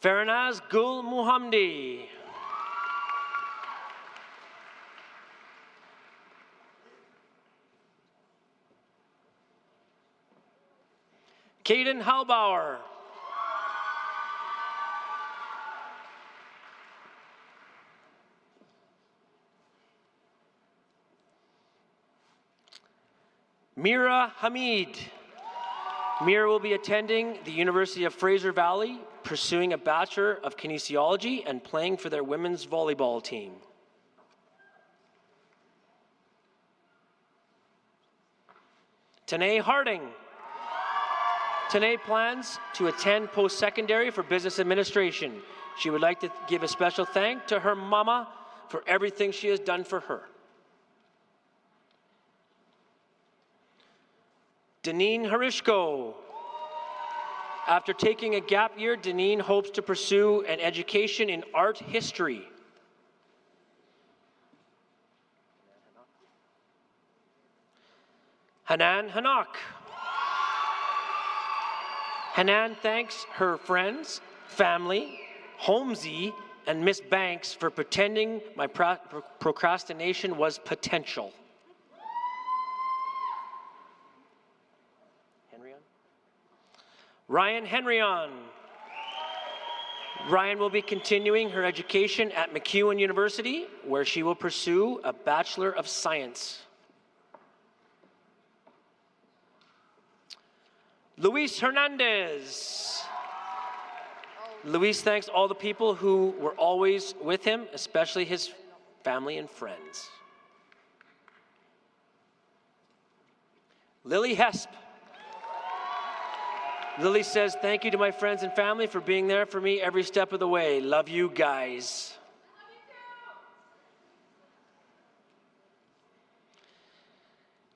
Faranaz Gul Muhamdi. Caden Halbauer. Mira Hamid. Mira will be attending the University of Fraser Valley, pursuing a Bachelor of Kinesiology and playing for their women's volleyball team. Tanae Harding. Tanae plans to attend post-secondary for business administration. She would like to give a special thank to her mama for everything she has done for her. Deneen Harishko. After taking a gap year, Deneen hopes to pursue an education in art history. Hanan Hanak. Hanan thanks her friends, family, Holmesy, and Miss Banks for pretending my procrastination was potential. Ryan Henryon. Ryan will be continuing her education at MacEwan University, where she will pursue a Bachelor of Science. Luis Hernandez. Luis thanks all the people who were always with him, especially his family and friends. Lily Hesp. Lily says, thank you to my friends and family for being there for me every step of the way. Love you guys.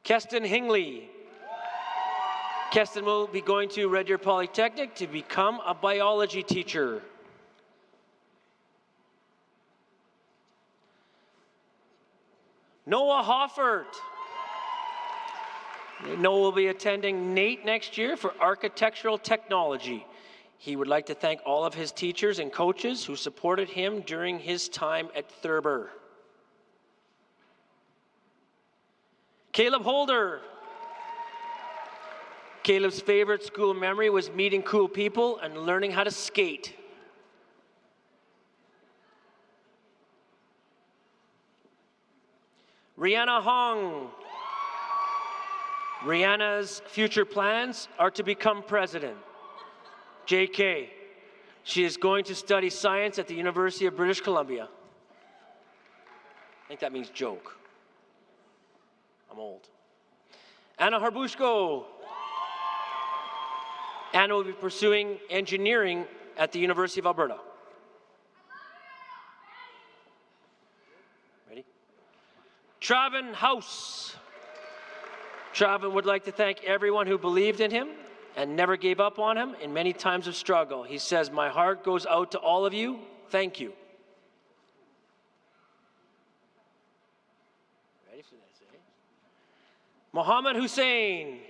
Keston Hingley. Keston will be going to Red Deer Polytechnic to become a biology teacher. Noah Hoffert. Noah will be attending NATE next year for architectural technology. He would like to thank all of his teachers and coaches who supported him during his time at Thurber. Caleb Holder. Caleb's favorite school memory was meeting cool people and learning how to skate. Rihanna Hong. Rihanna's future plans are to become president. JK. She is going to study science at the University of British Columbia. I think that means joke. I'm old. Anna Harbushko. Anna will be pursuing engineering at the University of Alberta. Ready? Travin House. Travin would like to thank everyone who believed in him and never gave up on him in many times of struggle. He says, "My heart goes out to all of you. Thank you." Ready for this, eh? Mohammed Hussein.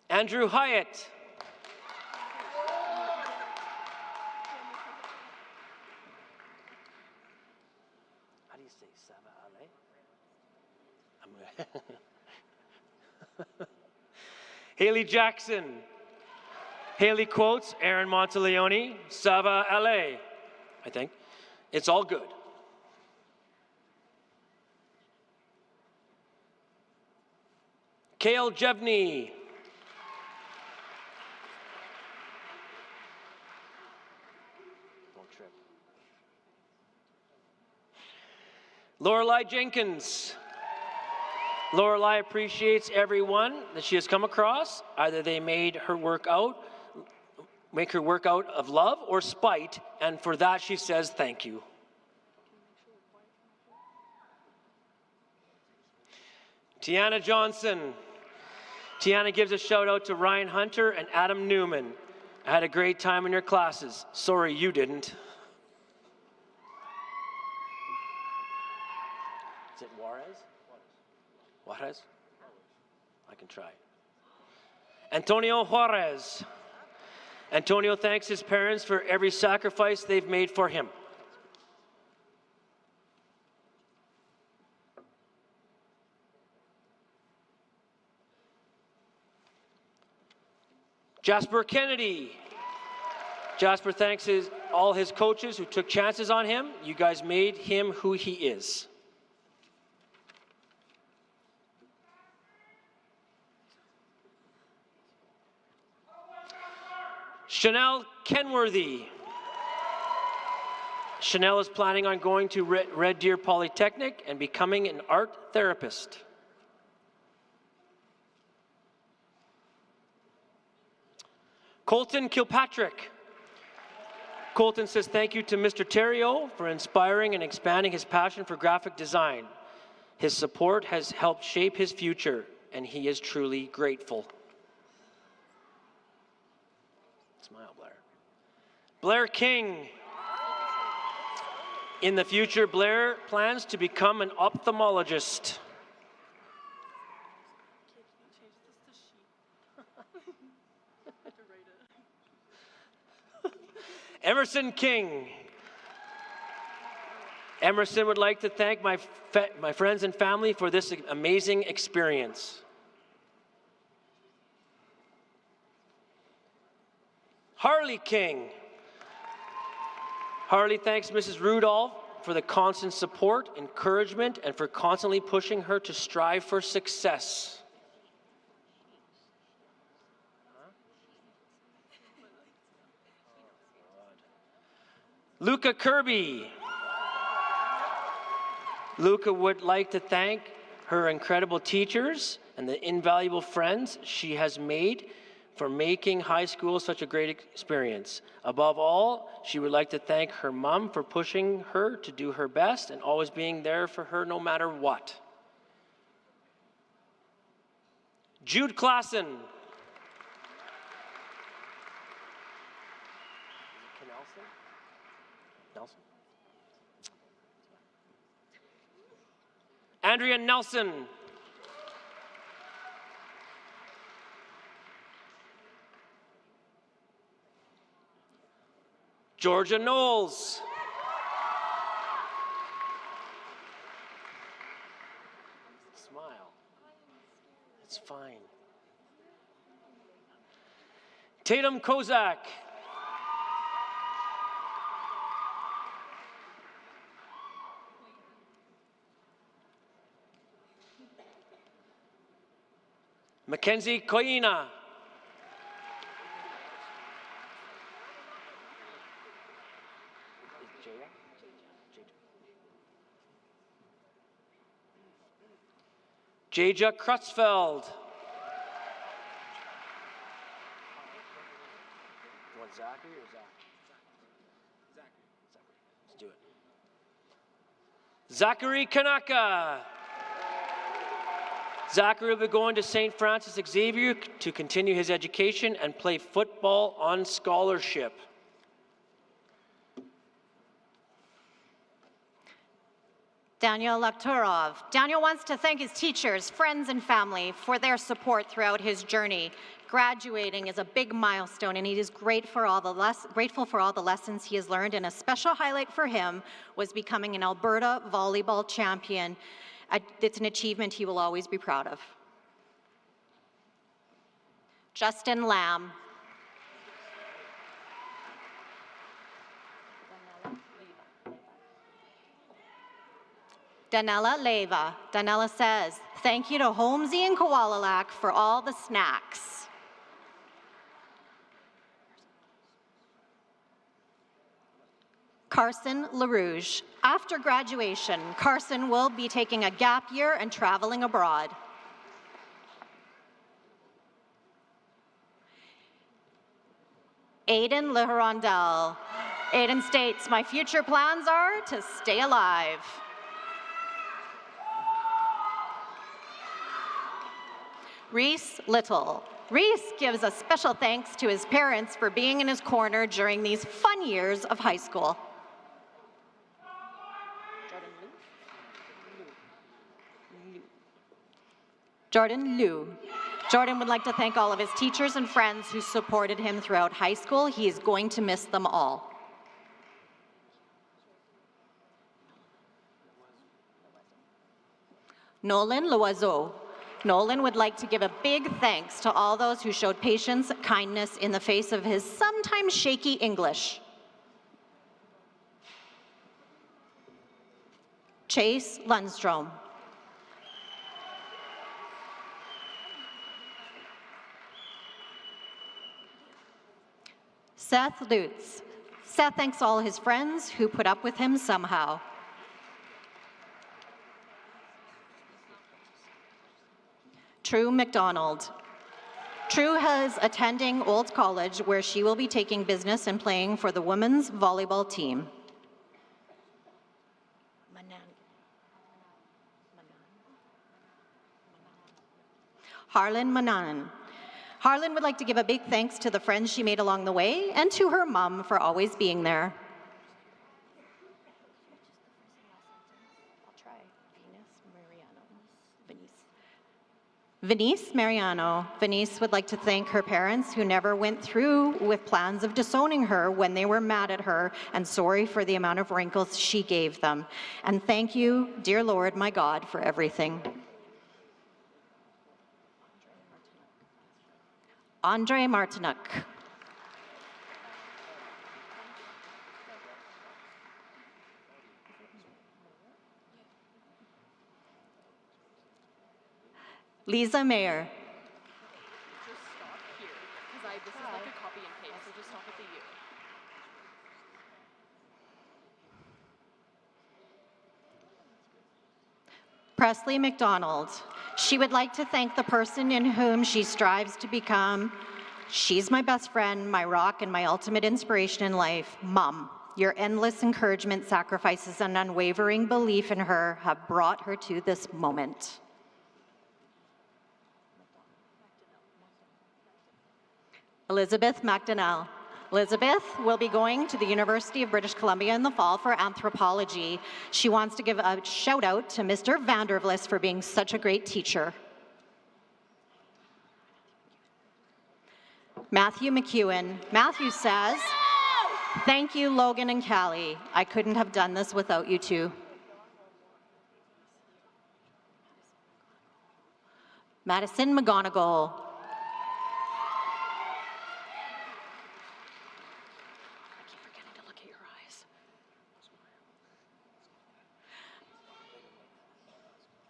Andrew Hyatt. How do you say Sava Ale? Haley Jackson. Haley quotes Aaron Monteleone, Sava Ale, I think. It's all good. Kale Jebney. Don't trip. Lorelei Jenkins. Lorelei appreciates everyone that she has come across. Either they make her work out of love or spite, and for that she says thank you. Tiana Johnson. Tiana gives a shout out to Ryan Hunter and Adam Newman. I had a great time in your classes. Sorry you didn't. Is it Juarez? Juarez? I can try. Antonio Juarez. Antonio thanks his parents for every sacrifice they've made for him. Jasper Kennedy. Jasper thanks all his coaches who took chances on him. You guys made him who he is. Chanel Kenworthy. Chanel is planning on going to Red Deer Polytechnic and becoming an art therapist. Colton Kilpatrick. Colton says thank you to Mr. Terrio for inspiring and expanding his passion for graphic design. His support has helped shape his future, and he is truly grateful. Smile, Blair. Blair King. In the future, Blair plans to become an ophthalmologist. Emerson King. Emerson would like to thank my friends and family for this amazing experience. Harley King. Harley thanks Mrs. Rudolph for the constant support, encouragement, and for constantly pushing her to strive for success. Luca Kirby. Luca would like to thank her incredible teachers and the invaluable friends she has made for making high school such a great experience. Above all, she would like to thank her mom for pushing her to do her best and always being there for her no matter what. Jude Klassen. Nelson? Andrea Nelson. Georgia Knowles. Smile. It's fine. Tatum Kozak. Mackenzie Koina. Jaja Crutchfeld. You want Zachary or Zach? Let's do it. Zachary Kanaka. Zachary will be going to St. Francis Xavier to continue his education and play football on scholarship. Daniel Lakturov. Daniel wants to thank his teachers, friends, and family for their support throughout his journey. Graduating is a big milestone, and he is grateful for all the lessons he has learned, and a special highlight for him was becoming an Alberta volleyball champion. It's an achievement he will always be proud of. Justin Lamb. Danella Leva. Danella says, thank you to Holmesy and Kowalalac for all the snacks. Carson LaRouge. After graduation, Carson will be taking a gap year and traveling abroad. Aiden Lehrondel. Aiden states, my future plans are to stay alive. Reese Little. Reese gives a special thanks to his parents for being in his corner during these fun years of high school. Jordan Liu. Jordan would like to thank all of his teachers and friends who supported him throughout high school. He is going to miss them all. Nolan Loiseau. Nolan would like to give a big thanks to all those who showed patience, kindness in the face of his sometimes shaky English. Chase Lundstrom. Seth Lutz. Seth thanks all his friends who put up with him somehow. True McDonald. True is attending Old College, where she will be taking business and playing for the women's volleyball team. Harlan Manan. Harlan would like to give a big thanks to the friends she made along the way and to her mom for always being there. Venice Mariano. Venice would like to thank her parents who never went through with plans of disowning her when they were mad at her, and sorry for the amount of wrinkles she gave them. And thank you, dear Lord, my God, for everything. Andre Martinuk. Lisa Mayer. Just stop here, because this is like a copy and paste, so just stop at the U. Presley McDonald. She would like to thank the person in whom she strives to become. She's my best friend, my rock, and my ultimate inspiration in life, Mom. Your endless encouragement, sacrifices, and unwavering belief in her have brought her to this moment. Elizabeth McDonnell. Elizabeth will be going to the University of British Columbia in the fall for anthropology. She wants to give a shout out to Mr. Vandervlis for being such a great teacher. Matthew McEwen. Matthew says, thank you, Logan and Callie. I couldn't have done this without you two. Madison McGonigal.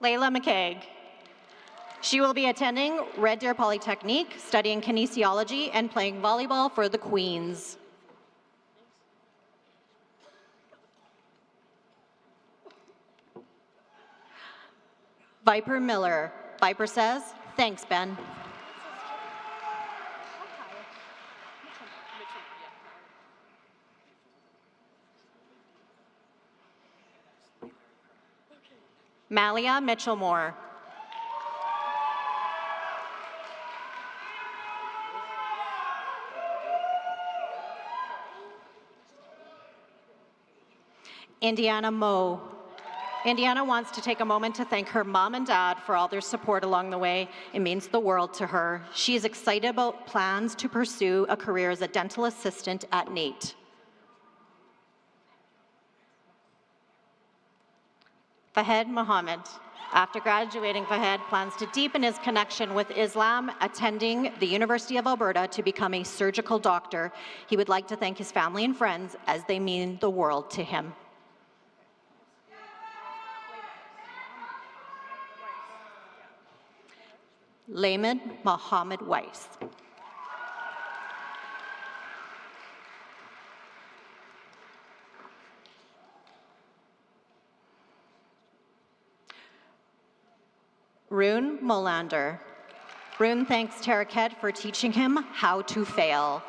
Layla McKaig. She will be attending Red Deer Polytechnic, studying kinesiology and playing volleyball for the Queens. Viper Miller. Viper says, thanks, Ben. Malia Mitchellmore. Indiana Moe. Indiana wants to take a moment to thank her mom and dad for all their support along the way. It means the world to her. She is excited about plans to pursue a career as a dental assistant at NAIT. Fahed Mohammed. After graduating, Fahed plans to deepen his connection with Islam, attending the University of Alberta to become a surgical doctor. He would like to thank his family and friends as they mean the world to him. Lamed Mohammed Weiss. Rune Molander. Rune thanks Taraket for teaching him how to fail.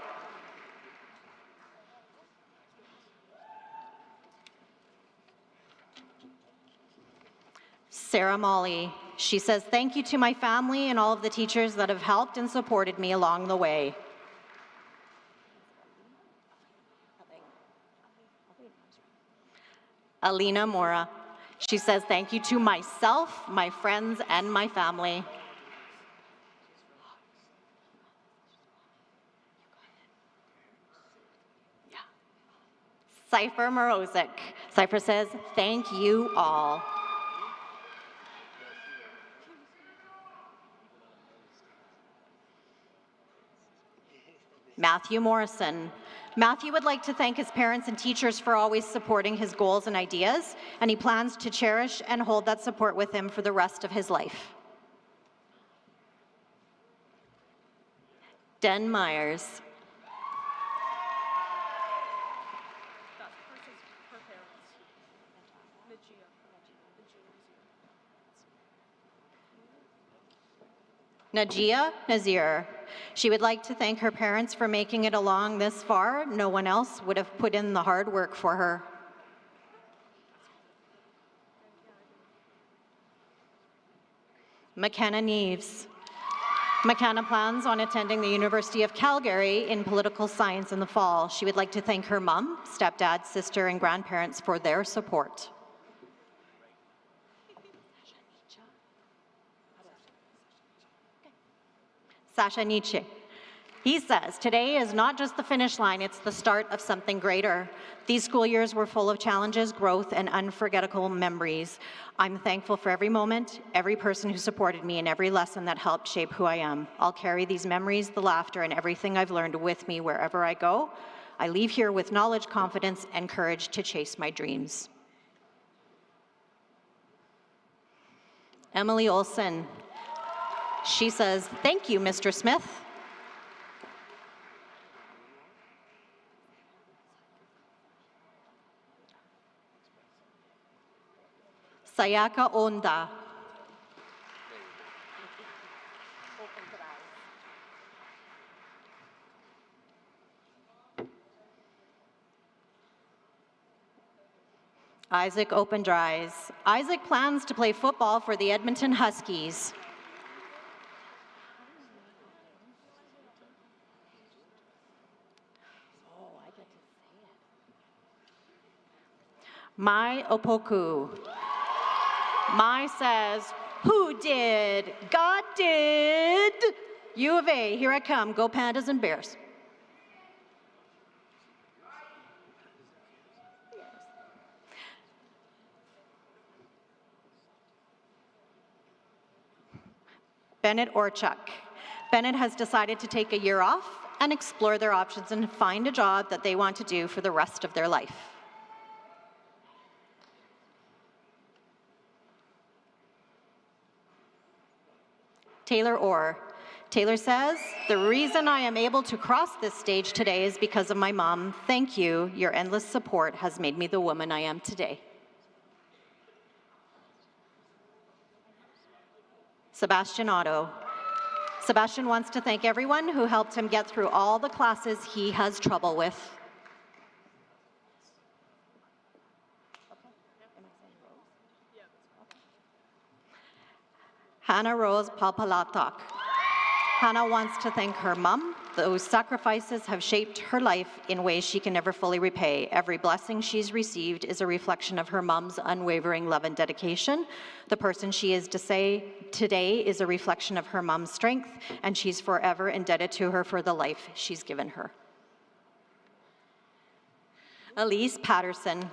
Sarah Molly. She says, thank you to my family and all of the teachers that have helped and supported me along the way. Alina Mora. She says, thank you to myself, my friends, and my family. Cypher Morozic. Cypher says, thank you all. Matthew Morrison. Matthew would like to thank his parents and teachers for always supporting his goals and ideas, and he plans to cherish and hold that support with him for the rest of his life. Den Myers. Najia Nazir. She would like to thank her parents for making it along this far. No one else would have put in the hard work for her. McKenna Neves. McKenna plans on attending the University of Calgary in political science in the fall. She would like to thank her mom, stepdad, sister, and grandparents for their support. Sasha Nietzsche. He says, today is not just the finish line, it's the start of something greater. These school years were full of challenges, growth, and unforgettable memories. I'm thankful for every moment, every person who supported me, and every lesson that helped shape who I am. I'll carry these memories, the laughter, and everything I've learned with me wherever I go. I leave here with knowledge, confidence, and courage to chase my dreams. Emily Olson. She says, thank you, Mr. Smith. Sayaka Onda. Isaac Opendries. Isaac plans to play football for the Edmonton Huskies. Mai Opoku. Mai says, who did? God did. U of A, here I come. Go Pandas and Bears. Bennett Orchuk. Bennett has decided to take a year off and explore their options and find a job that they want to do for the rest of their life. Taylor Orr. Taylor says, the reason I am able to cross this stage today is because of my mom. Thank you. Your endless support has made me the woman I am today. Sebastian Otto. Sebastian wants to thank everyone who helped him get through all the classes he has trouble with. Hannah Rose Palpalatak. Hannah wants to thank her mom. Those sacrifices have shaped her life in ways she can never fully repay. Every blessing she's received is a reflection of her mom's unwavering love and dedication. The person she is today is a reflection of her mom's strength, and she's forever indebted to her for the life she's given her. Elise Patterson.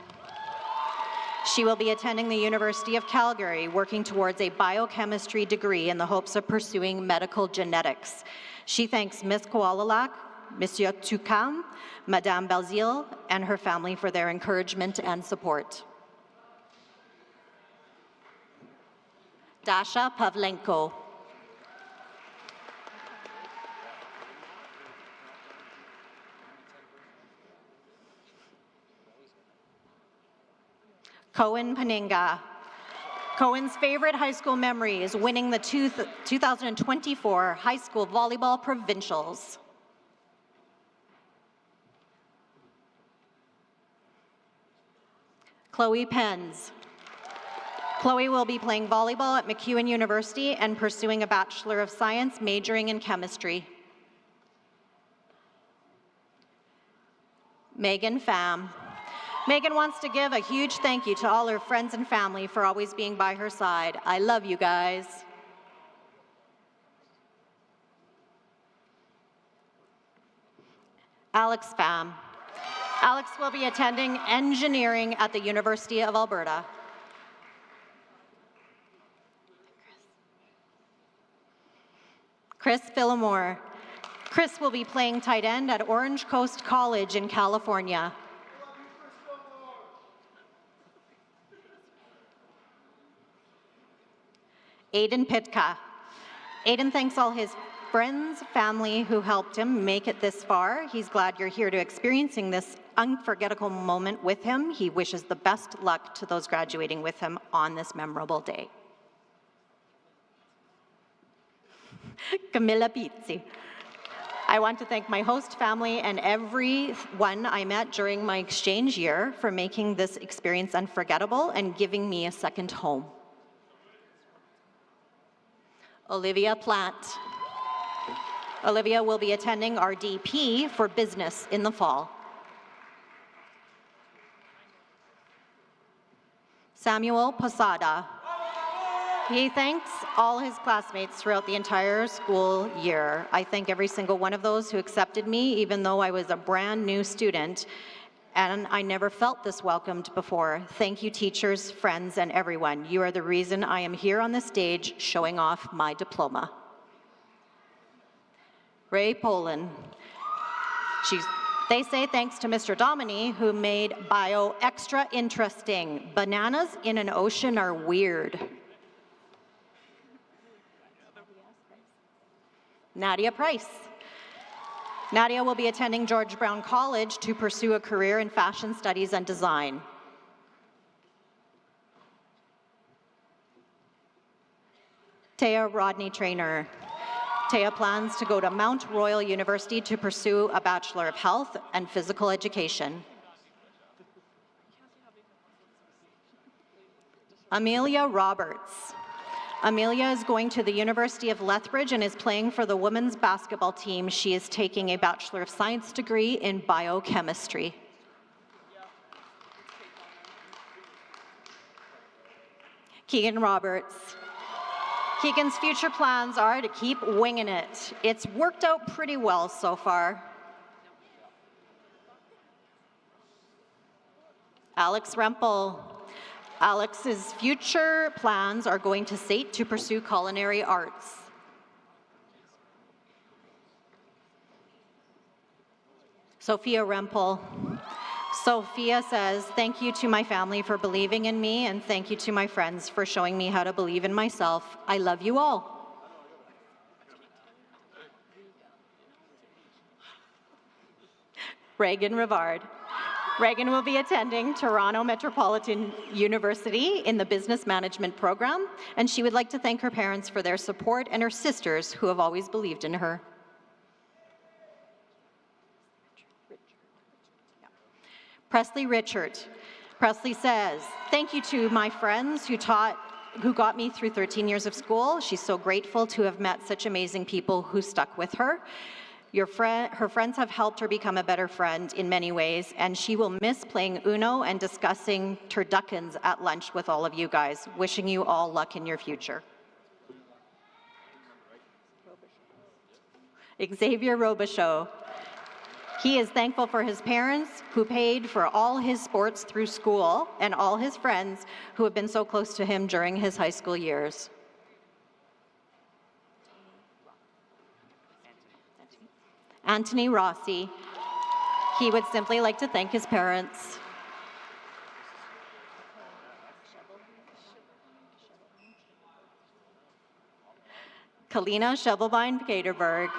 She will be attending the University of Calgary, working towards a biochemistry degree in the hopes of pursuing medical genetics. She thanks Ms. Koalalak, Monsieur Toucan, Madame Belzile, and her family for their encouragement and support. Dasha Pavlenko. Cohen Paninga. Cohen's favorite high school memory is winning the 2024 high school volleyball provincials. Chloe Penz. Chloe will be playing volleyball at MacEwan University and pursuing a Bachelor of Science majoring in chemistry. Megan Pham. Megan wants to give a huge thank you to all her friends and family for always being by her side. I love you guys. Alex Pham. Alex will be attending engineering at the University of Alberta. Chris Phillimore. Chris will be playing tight end at Orange Coast College in California. Aiden Pitka. Aiden thanks all his friends, family who helped him make it this far. He's glad you're here to experiencing this unforgettable moment with him. He wishes the best luck to those graduating with him on this memorable day. Camilla Pizzi. I want to thank my host family and everyone I met during my exchange year for making this experience unforgettable and giving me a second home. Olivia Plant. Olivia will be attending our DP for business in the fall. Samuel Posada. He thanks all his classmates throughout the entire school year. I thank every single one of those who accepted me, even though I was a brand new student, and I never felt this welcomed before. Thank you, teachers, friends, and everyone. You are the reason I am here on the stage showing off my diploma. Ray Poland. They say thanks to Mr. Domini, who made bio extra interesting. Bananas in an ocean are weird. Nadia Price. Nadia will be attending George Brown College to pursue a career in fashion studies and design. Taya Rodney Trainer. Taya plans to go to Mount Royal University to pursue a Bachelor of Health and Physical Education. Amelia Roberts. Amelia is going to the University of Lethbridge and is playing for the women's basketball team. She is taking a Bachelor of Science degree in biochemistry. Keegan Roberts. Keegan's future plans are to keep winging it. It's worked out pretty well so far. Alex Rempel. Alex's future plans are going to SAIT to pursue culinary arts. Sophia Rempel. Sophia says, thank you to my family for believing in me, and thank you to my friends for showing me how to believe in myself. I love you all. Reagan Rivard. Reagan will be attending Toronto Metropolitan University in the Business Management program, and she would like to thank her parents for their support and her sisters who have always believed in her. Presley Richard. Presley says, "Thank you to my friends who got me through 13 years of school. She's so grateful to have met such amazing people who stuck with her. Her friends have helped her become a better friend in many ways, and she will miss playing Uno and discussing turduckens at lunch with all of you guys. Wishing you all luck in your future." Xavier Robichaud. He is thankful for his parents who paid for all his sports through school and all his friends who have been so close to him during his high school years. Anthony Rossi. He would simply like to thank his parents. Kalina Shovelbein-Gaderberg.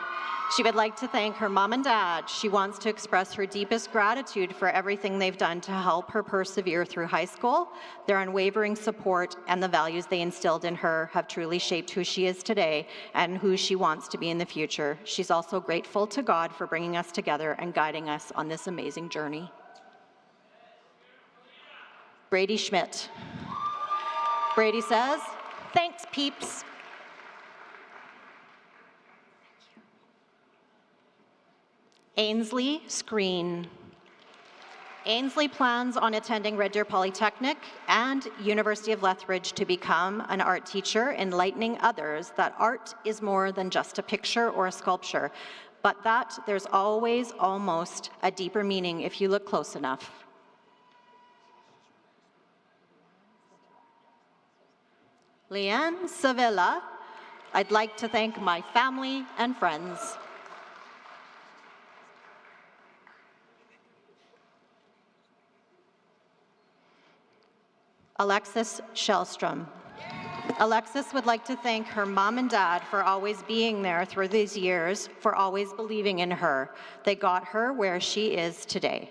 She would like to thank her mom and dad. She wants to express her deepest gratitude for everything they've done to help her persevere through high school. Their unwavering support and the values they instilled in her have truly shaped who she is today and who she wants to be in the future. She's also grateful to God for bringing us together and guiding us on this amazing journey. Brady Schmidt. Brady says, "Thanks, peeps." Ainsley Screen. Ainsley plans on attending Red Deer Polytechnic and University of Lethbridge to become an art teacher, enlightening others that art is more than just a picture or a sculpture, but that there's always almost a deeper meaning if you look close enough. Leanne Sevilla. I'd like to thank my family and friends. Alexis Shellstrom. Alexis would like to thank her mom and dad for always being there through these years, for always believing in her. They got her where she is today.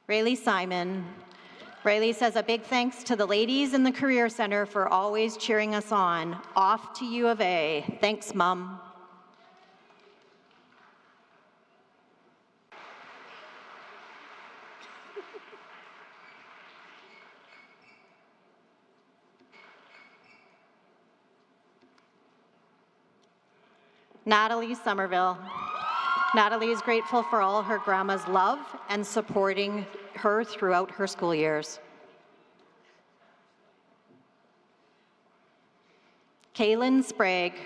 Rayleigh Simon. Rayleigh says a big thanks to the ladies in the Career Center for always cheering us on. Off to U of A. Thanks, Mom. Natalie Somerville. Natalie is grateful for all her grandma's love and supporting her throughout her school years. Kaylin Sprague.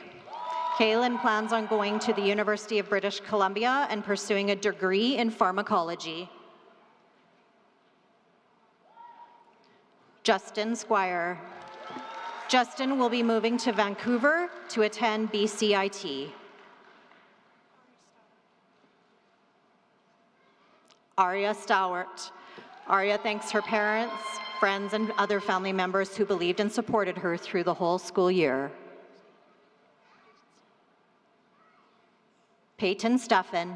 Kaylin plans on going to the University of British Columbia and pursuing a degree in pharmacology. Justin Squire. Justin will be moving to Vancouver to attend BCIT. Aria Stowart. Aria thanks her parents, friends, and other family members who believed and supported her through the whole school year. Peyton Steffen.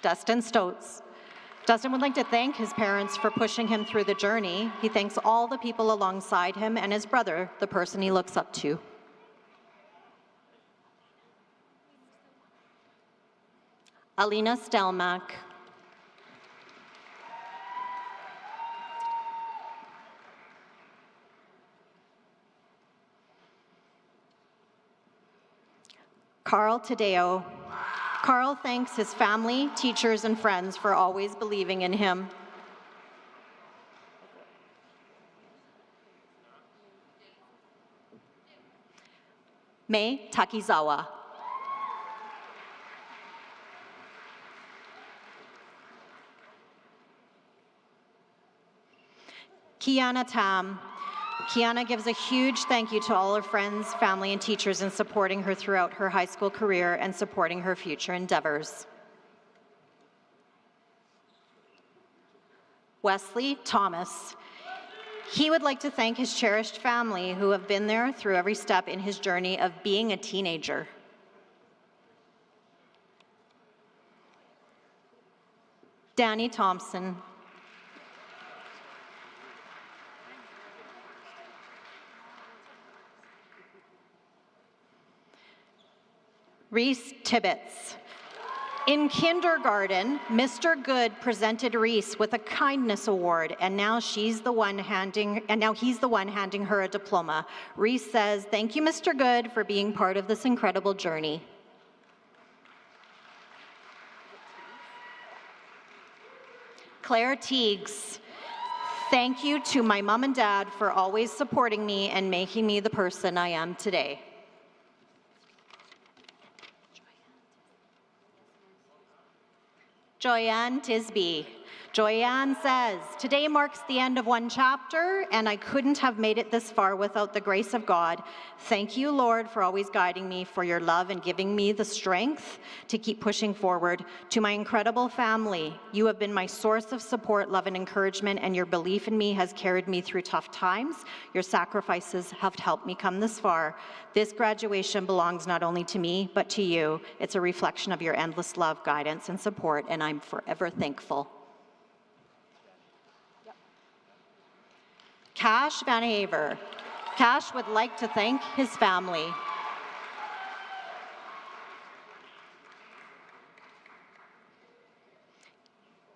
Dustin Stotz. Dustin would like to thank his parents for pushing him through the journey. He thanks all the people alongside him and his brother, the person he looks up to. Alina Stelmach. Carl Tadeo. Carl thanks his family, teachers, and friends for always believing in him. Mei Takizawa. Kiana Tam. Kiana gives a huge thank you to all her friends, family, and teachers in supporting her throughout her high school career and supporting her future endeavors. Wesley Thomas. He would like to thank his cherished family who have been there through every step in his journey of being a teenager. Danny Thompson. Reese Tibbetts. In kindergarten, Mr. Good presented Reese with a kindness award, and now he's the one handing her a diploma. Reese says, "Thank you, Mr. Good, for being part of this incredible journey." Claire Teagues. Thank you to my mom and dad for always supporting me and making me the person I am today. Joyanne Tisby. Joyanne says, "Today marks the end of one chapter, and I couldn't have made it this far without the grace of God. Thank you, Lord, for always guiding me, for your love and giving me the strength to keep pushing forward. To my incredible family, you have been my source of support, love, and encouragement, and your belief in me has carried me through tough times. Your sacrifices have helped me come this far. This graduation belongs not only to me, but to you. It's a reflection of your endless love, guidance, and support, and I'm forever thankful." Cash Van Haver. Cash would like to thank his family.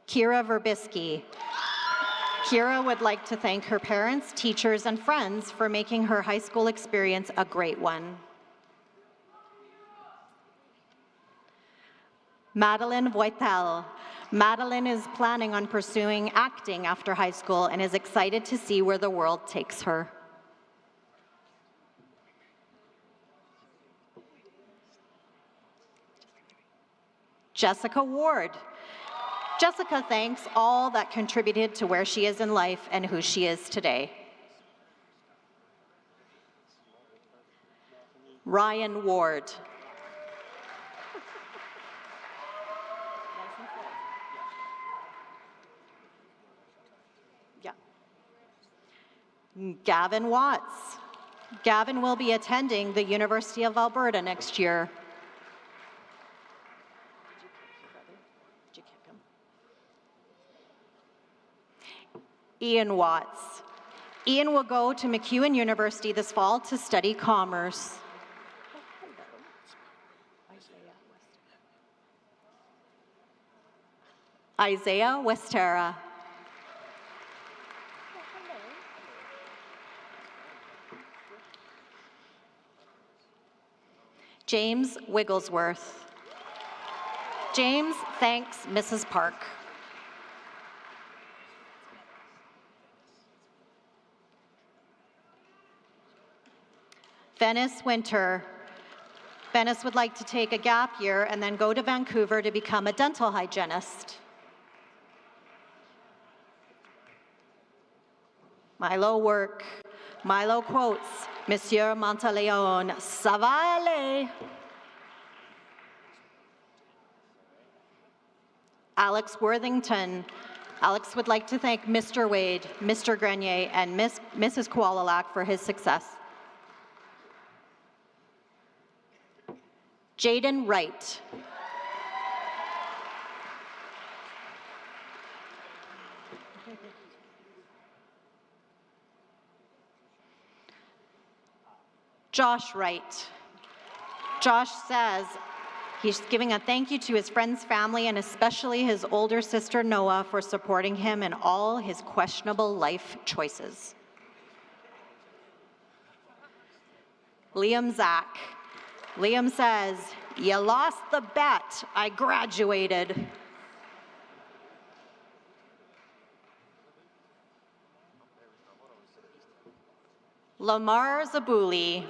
Kira Verbisky. Kira would like to thank her parents, teachers, and friends for making her high school experience a great one. Madeline Voitel. Madeline is planning on pursuing acting after high school and is excited to see where the world takes her. Jessica Ward. Jessica thanks all that contributed to where she is in life and who she is today. Ryan Ward. Gavin Watts. Gavin will be attending the University of Alberta next year. Ian Watts. Ian will go to MacEwan University this fall to study commerce. Isaiah Westera. James Wigglesworth. James thanks Mrs. Park. Venice Winter. Venice would like to take a gap year and then go to Vancouver to become a dental hygienist. Milo Work. Milo quotes, "Monsieur Monteleone, ça va aller." Alex Worthington. Alex would like to thank Mr. Wade, Mr. Grenier, and Mrs. Koalalak for his success. Jaden Wright. Josh Wright. Josh says he's giving a thank you to his friends, family, and especially his older sister Noah for supporting him in all his questionable life choices. Liam Zach. Liam says, "You lost the bet. I graduated." Lamar Zabuli.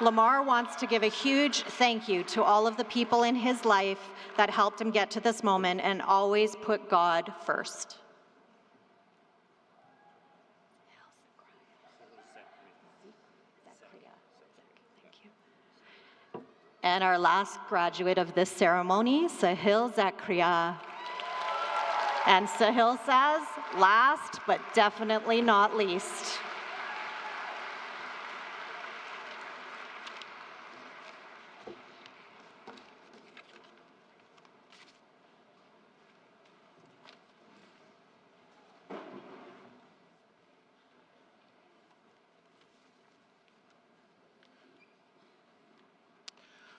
Lamar wants to give a huge thank you to all of the people in his life that helped him get to this moment and always put God first. And our last graduate of this ceremony, Sahil Zakria. And Sahil says, last but definitely not least.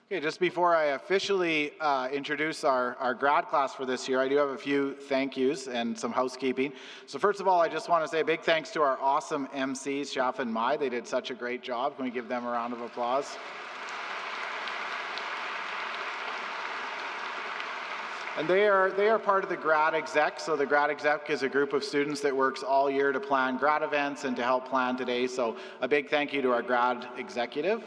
Okay, just before I officially introduce our grad class for this year, I do have a few thank yous and some housekeeping. So first of all, I just want to say a big thanks to our awesome MCs, Shaf and Mai. They did such a great job. Can we give them a round of applause? And they are part of the grad exec. So the grad exec is a group of students that works all year to plan grad events and to help plan today. So a big thank you to our grad executive.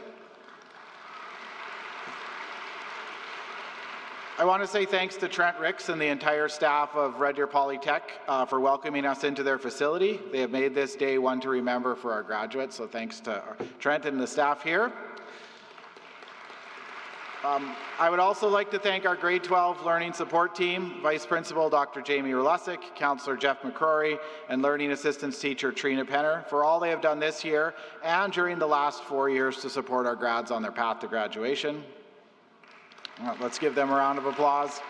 I want to say thanks to Trent Ricks and the entire staff of Red Deer Polytech for welcoming us into their facility. They have made this day one to remember for our graduates, so thanks to Trent and the staff here. I would also like to thank our grade 12 learning support team, Vice Principal Dr. Jamie Rulusik, Counselor Jeff McCrory, and Learning Assistance Teacher Trina Penner for all they have done this year and during the last 4 years to support our grads on their path to graduation. Let's give them a round of applause.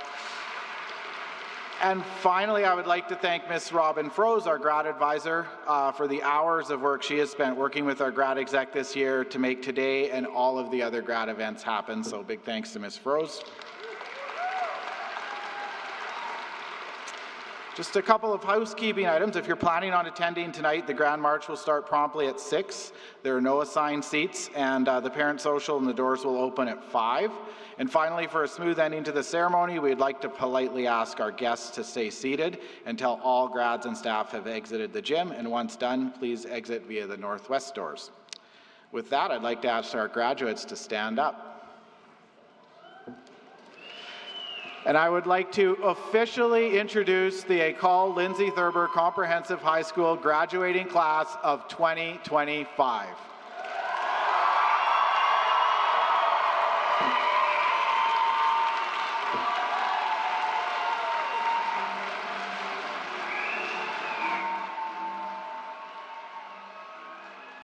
And finally, I would like to thank Ms. Robin Froese, our grad advisor, for the hours of work she has spent working with our grad exec this year to make today and all of the other grad events happen. So big thanks to Ms. Froese. Just a couple of housekeeping items. If you're planning on attending tonight, the Grand March will start promptly at 6. There are no assigned seats, and the parent social and the doors will open at 5. And finally, for a smooth ending to the ceremony, we'd like to politely ask our guests to stay seated until all grads and staff have exited the gym. And once done, please exit via the northwest doors. With that, I'd like to ask our graduates to stand up. And I would like to officially introduce the École Lindsay Thurber Comprehensive High School graduating class of 2025.